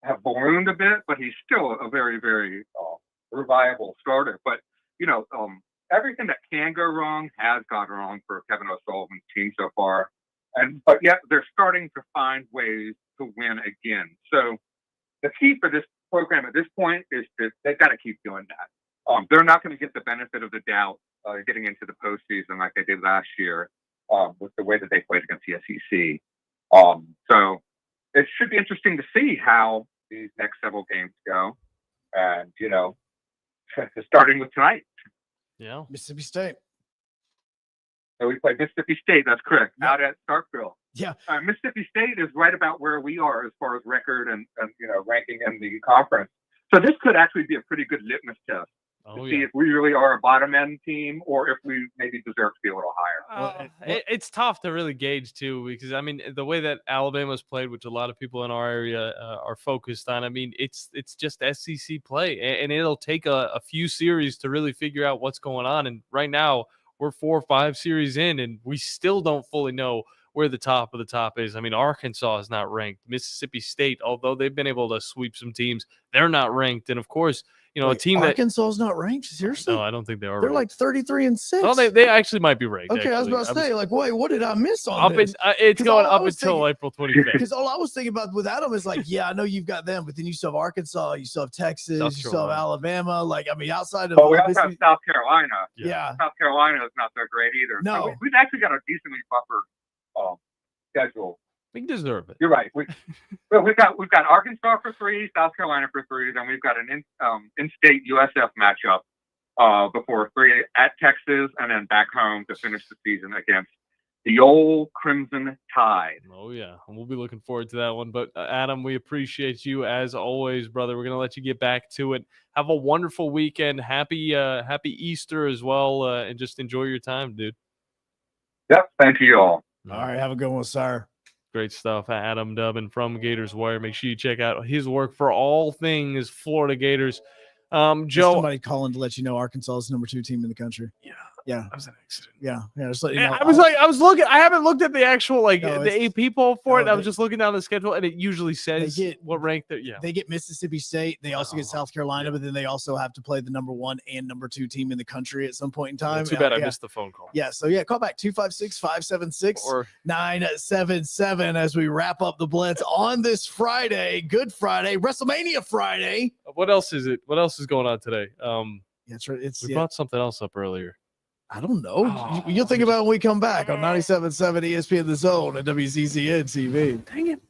have ballooned a bit, but he's still a very, very reliable starter. But, everything that can go wrong has gone wrong for Kevin O'Sullivan's team so far. But yet they're starting to find ways to win again. So the key for this program at this point is that they've got to keep doing that. They're not going to get the benefit of the doubt getting into the postseason like they did last year with the way that they played against the SEC. So it should be interesting to see how these next several games go. And, starting with tonight. Yeah. Mississippi State. So we played Mississippi State. That's correct. Yeah. Out at Starkville. Yeah. Mississippi State is right about where we are as far as record and ranking in the conference. So this could actually be a pretty good litmus test to see if we really are a bottom end team or if we maybe deserve to be a little higher. It's tough to really gauge too, because the way that Alabama's played, which a lot of people in our area are focused on, it's just SEC play, and it'll take a few series to really figure out what's going on. And right now we're 4 or 5 series in, and we still don't fully know where the top of the top is. Arkansas is not ranked. Mississippi State, although they've been able to sweep some teams, they're not ranked. And of course, a team that Arkansas's not ranked. Seriously? No, I don't think they are. They're like 33-6. Oh, they actually might be ranked. Okay, I was about to say, wait, what did I miss on this? It's going up until April 25th. Because all I was thinking about with Adam is I know you've got them, but then you still have Arkansas, you still have Texas, you still have Alabama. Outside of we also have South Carolina. Yeah. South Carolina is not so great either. No. So we've actually got a decently buffered schedule. We deserve it. You're right. We've got Arkansas for 3, South Carolina for 3, then we've got an in-state USF matchup before 3 at Texas, and then back home to finish the season against The old Crimson Tide. Oh, yeah. We'll be looking forward to that one. But, Adam, we appreciate you as always, brother. We're going to let you get back to it. Have a wonderful weekend. Happy Easter as well. And just enjoy your time, dude. Yep. Thank you all. All right. Have a good one, sir. Great stuff. Adam Dubbin from Gators Wire. Make sure you check out his work for all things Florida Gators. Joe. Somebody calling to let you know Arkansas is the number 2 team in the country. Yeah. That was an accident. Yeah. Just let you know. I was looking. I haven't looked at the actual the AP poll for it. I was they- just looking down the schedule, and it usually says what rank they're. Yeah. They get Mississippi State. They also get South Carolina, but then they also have to play the number 1 and number 2 team in the country at some point in time. Too bad I missed the phone call. Yeah. So call back 256-576-977 as we wrap up the Blitz on this Friday, Good Friday, WrestleMania Friday. What else is it? What else is going on today? That's right. We brought something else up earlier. I don't know. You'll think about it when we come back on 97.7 ESPN The Zone and WCCN TV. Dang it.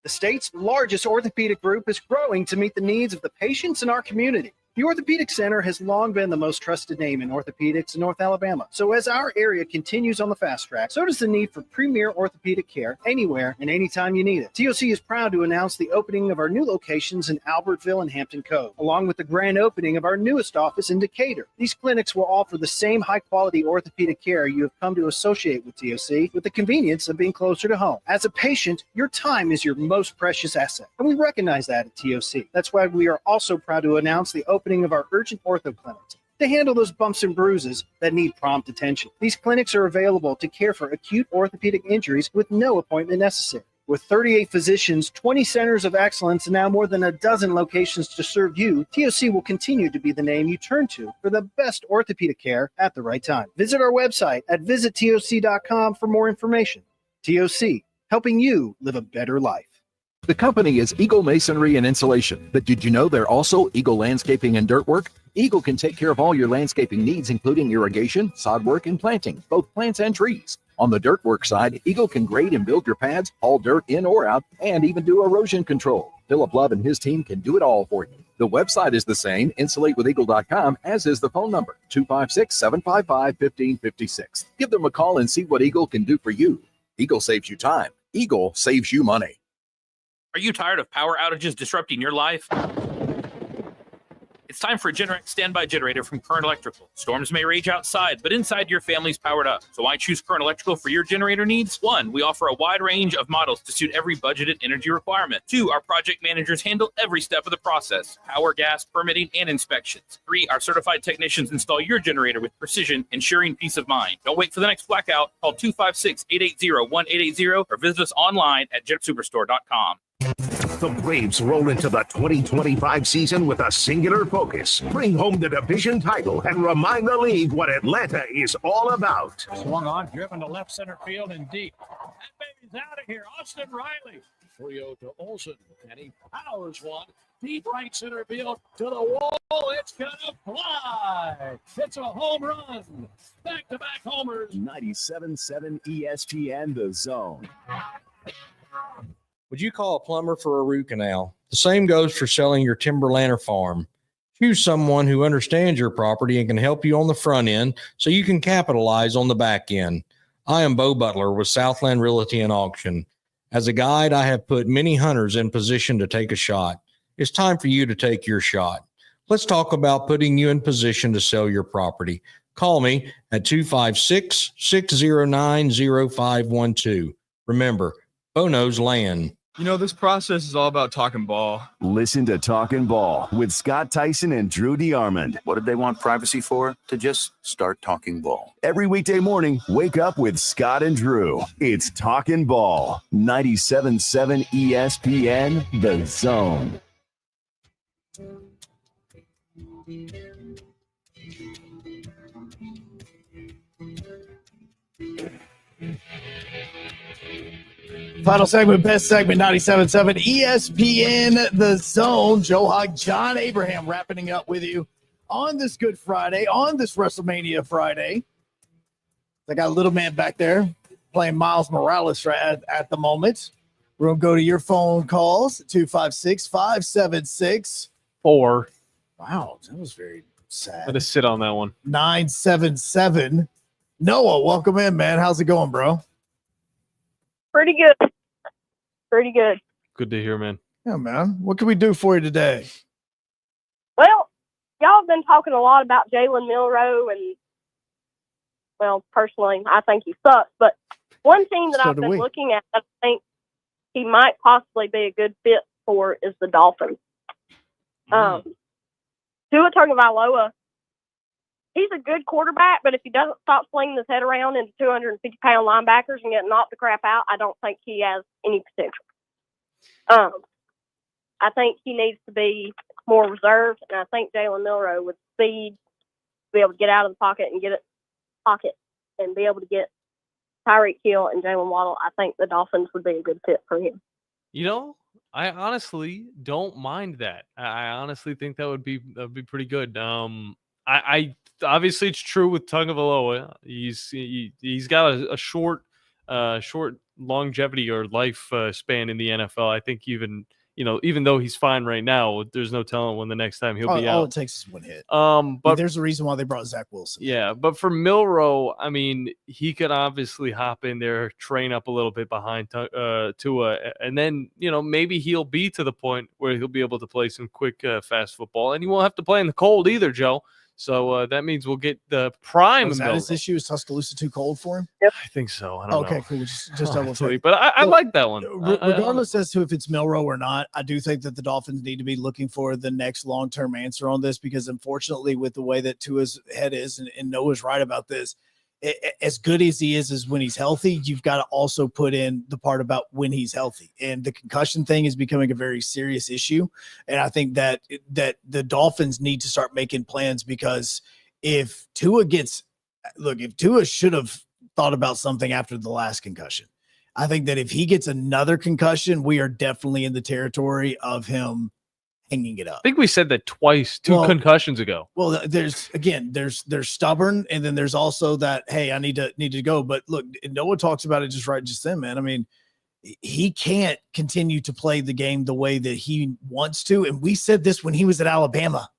The state's largest orthopedic group is growing to meet the needs of the patients in our community. The Orthopedic Center has long been the most trusted name in orthopedics in North Alabama. So as our area continues on the fast track, so does the need for premier orthopedic care anywhere and anytime you need it. TOC is proud to announce the opening of our new locations in Albertville and Hampton Cove, along with the grand opening of our newest office in Decatur. These clinics will offer the same high-quality orthopedic care you have come to associate with TOC, with the convenience of being closer to home. As a patient, your time is your most precious asset, and we recognize that at TOC. That's why we are also proud to announce the opening of our urgent ortho clinics to handle those bumps and bruises that need prompt attention. These clinics are available to care for acute orthopedic injuries with no appointment necessary. With 38 physicians, 20 centers of excellence, and now more than a dozen locations to serve you, TOC will continue to be the name you turn to for the best orthopedic care at the right time. Visit our website at visittoc.com for more information. TOC, helping you live a better life. The company is Eagle Masonry and Insulation, but did you know they're also Eagle Landscaping and Dirt Work? Eagle can take care of all your landscaping needs, including irrigation, sod work, and planting, both plants and trees. On the dirt work side, Eagle can grade and build your pads, haul dirt in or out, and even do erosion control. Philip Love and his team can do it all for you. The website is the same, insulatewitheagle.com, as is the phone number, 256-755-1556. Give them a call and see what Eagle can do for you. Eagle saves you time. Eagle saves you money. Are you tired of power outages disrupting your life? It's time for a Generac standby generator from Current Electrical. Storms may rage outside, but inside your family's powered up. So why choose Current Electrical for your generator needs? 1, we offer a wide range of models to suit every budgeted energy requirement. 2, our project managers handle every step of the process: power, gas, permitting, and inspections. 3, our certified technicians install your generator with precision, ensuring peace of mind. Don't wait for the next blackout. Call 256-880-1880 or visit us online at jetsuperstore.com. The Braves roll into the 2025 season with a singular focus. Bring home the division title and remind the league what Atlanta is all about. Swung on, driven to left center field and deep. That baby's out of here. Austin Riley. 3-0 to Olsen, and he powers one deep right center field to the wall. It's gonna fly. It's a home run. Back-to-back homers. 97.7 ESPN The Zone. Would you call a plumber for a root canal? The same goes for selling your timberland or farm. Choose someone who understands your property and can help you on the front end so you can capitalize on the back end. I am Bo Butler with Southland Realty and Auction. As a guide, I have put many hunters in position to take a shot. It's time for you to take your shot. Let's talk about putting you in position to sell your property. Call me at 256-609-0512. Remember, Bo knows land. You know, this process is all about talking ball. Listen to Talkin' Ball with Scott Tyson and Drew DeArmond. What did they want privacy for? To just start talking ball. Every weekday morning, wake up with Scott and Drew. It's Talkin' Ball. 97.7 ESPN, The Zone. Final segment, best segment, 97.7 ESPN The Zone. Joe Hug, John Abraham wrapping up with you on this Good Friday, on this WrestleMania Friday. I got a little man back there playing Miles Morales right at the moment. We're going to go to your phone calls, 256-576. 4. Wow, that was very sad. Let us sit on that one. 977. Noah, welcome in, man. How's it going, bro? Pretty good. Pretty good. Good to hear, man. Yeah, man. What can we do for you today? Well, y'all have been talking a lot about Jalen Milroe, and well, personally, I think he sucks. But one team that I've been looking at that I think he might possibly be a good fit for is the Dolphins. Tua Tagovailoa, he's a good quarterback, but if he doesn't stop slinging his head around into 250-pound linebackers and get knocked the crap out, I don't think he has any potential. I think he needs to be more reserved, and I think Jalen Milroe with speed, be able to get out of the pocket and be able to get Tyreek Hill and Jalen Waddle. I think the Dolphins would be a good fit for him. You know, I honestly don't mind that. I honestly think that would be pretty good. I obviously it's true with Tagovailoa. He's got a short longevity or life span in the NFL. I think even though he's fine right now, there's no telling when the next time he'll be out. All it takes is one hit. But there's a reason why they brought Zach Wilson. Yeah, but for Milroe, I mean, he could obviously hop in there, train up a little bit behind Tua, and then maybe he'll be to the point where he'll be able to play some quick, fast football, and he won't have to play in the cold either, Joe. So that means we'll get the prime. Is that his issue? Is Tuscaloosa too cold for him? Yep. I think so. I don't know. Okay, cool. Just double check. But I like that one. Regardless as to if it's Milroe or not, I do think that the Dolphins need to be looking for the next long-term answer on this, because unfortunately, with the way that Tua's head is, and Noah's right about this, as good as he is when he's healthy, you've got to also put in the part about when he's healthy. And the concussion thing is becoming a very serious issue. And I think that the Dolphins need to start making plans, because if Tua should have thought about something after the last concussion. I think that if he gets another concussion, we are definitely in the territory of him hanging it up. I think we said that twice, two concussions ago. Well, there's stubborn, and then there's also that, hey, I need to go. But look, Noah talks about it just then, man. I mean, he can't continue to play the game the way that he wants to. And we said this when he was at Alabama.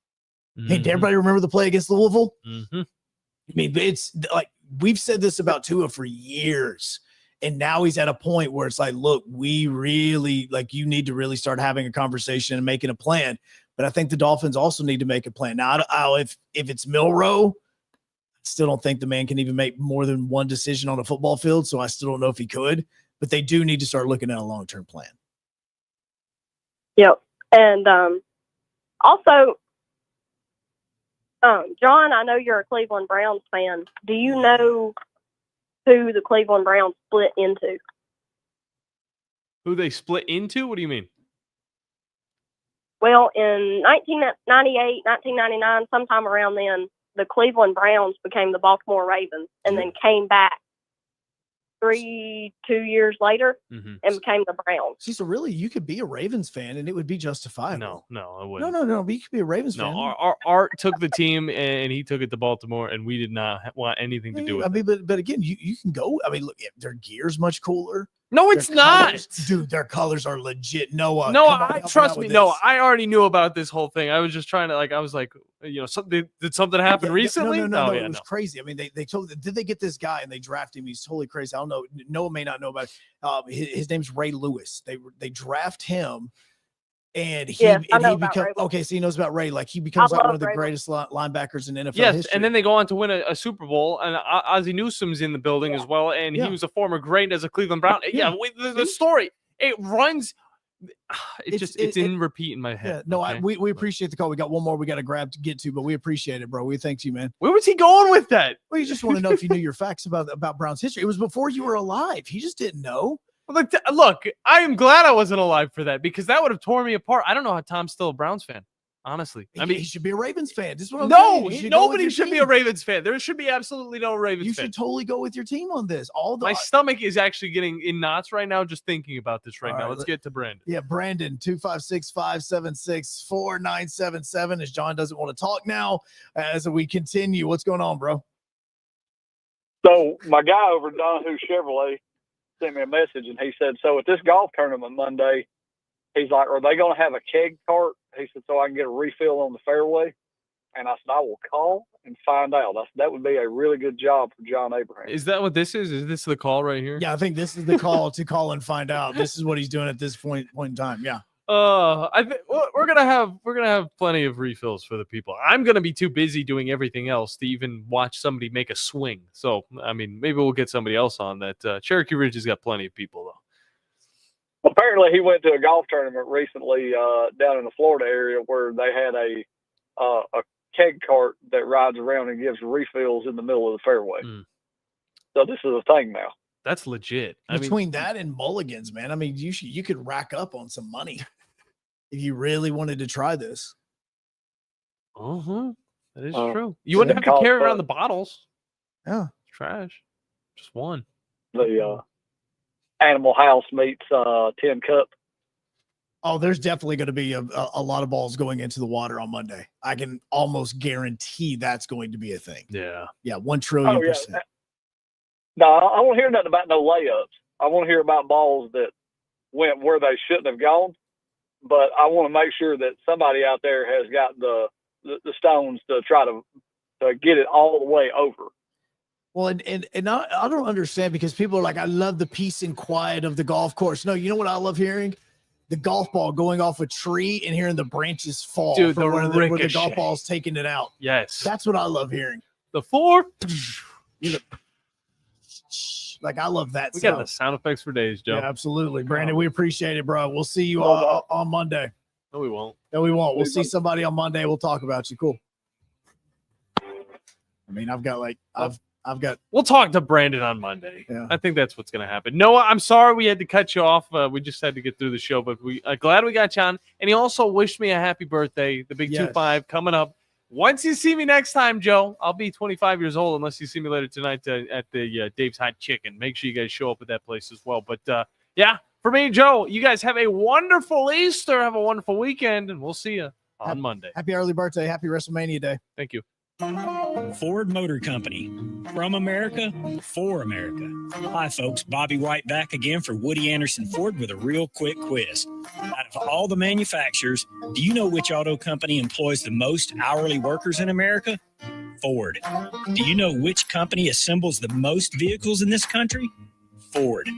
Mm-hmm. Hey, did everybody remember the play against Louisville? Mm-hmm. I mean, it's like we've said this about Tua for years. And now he's at a point where it's like, look, we really you need to really start having a conversation and making a plan. But I think the Dolphins also need to make a plan. Now, if it's Milroe, I still don't think the man can even make more than one decision on a football field. So I still don't know if he could, but they do need to start looking at a long-term plan. Yep. And also, John, I know you're a Cleveland Browns fan. Do you know who the Cleveland Browns split into? Who they split into? What do you mean? Well, in 1998, 1999, sometime around then, the Cleveland Browns became the Baltimore Ravens, and then came back 2 years later and became the Browns. See, so really, you could be a Ravens fan and it would be justifiable. No, I wouldn't. No. But you could be a Ravens fan. No, Art took the team and he took it to Baltimore, and we did not want anything to do with it. I mean, but again, you can go. I mean, look, their gear's much cooler. No, it's not. Dude, their colors are legit. Noah. Trust me. No, I already knew about this whole thing. I was just trying to, I was like, did something happen recently? No, it was crazy. I mean, they told, did they get this guy and they draft him? He's totally crazy. I don't know. Noah may not know about it. His name's Ray Lewis. They draft him. And he becomes okay. So he knows about Ray. Like he becomes one of the greatest linebackers in NFL history. And then they go on to win a Super Bowl. And Ozzie Newsome's in the building as well. And he was a former great as a Cleveland Brown. The story it runs. It's in repeat in my head. We appreciate the call. We got one more we got to get to, but we appreciate it, bro. We thank you, man. Where was he going with that? Well, you just want to know if you knew your facts about Brown's history. It was before you were alive. He just didn't know. Look, I am glad I wasn't alive for that, because that would have torn me apart. I don't know how Tom's still a Browns fan, honestly. I mean, he should be a Ravens fan. This is what I'm saying. Nobody should be a Ravens fan. There should be absolutely no Ravens fan. You should totally go with your team on this. My stomach is actually getting in knots right now just thinking about this right now. Let's get to Brandon. Yeah, Brandon, 256-576-4977. As John doesn't want to talk now, as we continue. What's going on, bro? So my guy over at Donahue Chevrolet sent me a message, and he said, so at this golf tournament Monday, he's like, are they going to have a keg cart? He said, so I can get a refill on the fairway. And I said, I will call and find out. That would be a really good job for John Abraham. Is that what this is? Is this the call right here? Yeah, I think this is the call to call and find out. This is what he's doing at this point in time. Yeah. I think we're gonna have plenty of refills for the people. I'm gonna be too busy doing everything else to even watch somebody make a swing. So I mean, maybe we'll get somebody else on that. Cherokee Ridge has got plenty of people though. Apparently, he went to a golf tournament recently down in the Florida area where they had a keg cart that rides around and gives refills in the middle of the fairway. So this is a thing now. That's legit. Between that and mulligans, man, I mean, you could rack up on some money if you really wanted to try this. That is true. You wouldn't have to carry around the bottles. Yeah, trash. Just one. The Animal House meets Tin Cup. Oh, there's definitely going to be a lot of balls going into the water on Monday. I can almost guarantee that's going to be a thing. Yeah. Yeah, 1 trillion %. No, I don't want to hear nothing about no layups. I want to hear about balls that went where they shouldn't have gone. But I want to make sure that somebody out there has got the stones to try to get it all the way over. Well, and I don't understand because people are like, I love the peace and quiet of the golf course. No, you know what I love hearing? The golf ball going off a tree and hearing the branches fall. Dude, where the golf ball's taking it out. Yes. That's what I love hearing. The 4. Like, I love that. We got the sound effects for days, Joe. Yeah, absolutely. Brandon, we appreciate it, bro. We'll see you on Monday. No, we won't. No, we won't. We'll see somebody on Monday. We'll talk about you. Cool. I mean, I've got. We'll talk to Brandon on Monday. Yeah. I think that's what's going to happen. Noah, I'm sorry we had to cut you off. We just had to get through the show, but we glad we got you on. And he also wished me a happy birthday. The big 2-5 coming up. Once you see me next time, Joe, I'll be 25 years old unless you see me later tonight at the Dave's Hot Chicken. Make sure you guys show up at that place as well. But, yeah, for me, Joe, you guys have a wonderful Easter. Have a wonderful weekend, and we'll see you on Monday. Happy early birthday. Happy WrestleMania Day. Thank you. Ford Motor Company. From America, for America. Hi, folks. Bobby White back again for Woody Anderson Ford with a real quick quiz. Out of all the manufacturers, do you know which auto company employs the most hourly workers in America? Ford. Do you know which company assembles the most vehicles in this country? Ford.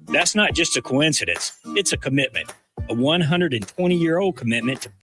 That's not just a coincidence. It's a commitment. A 120-year-old commitment to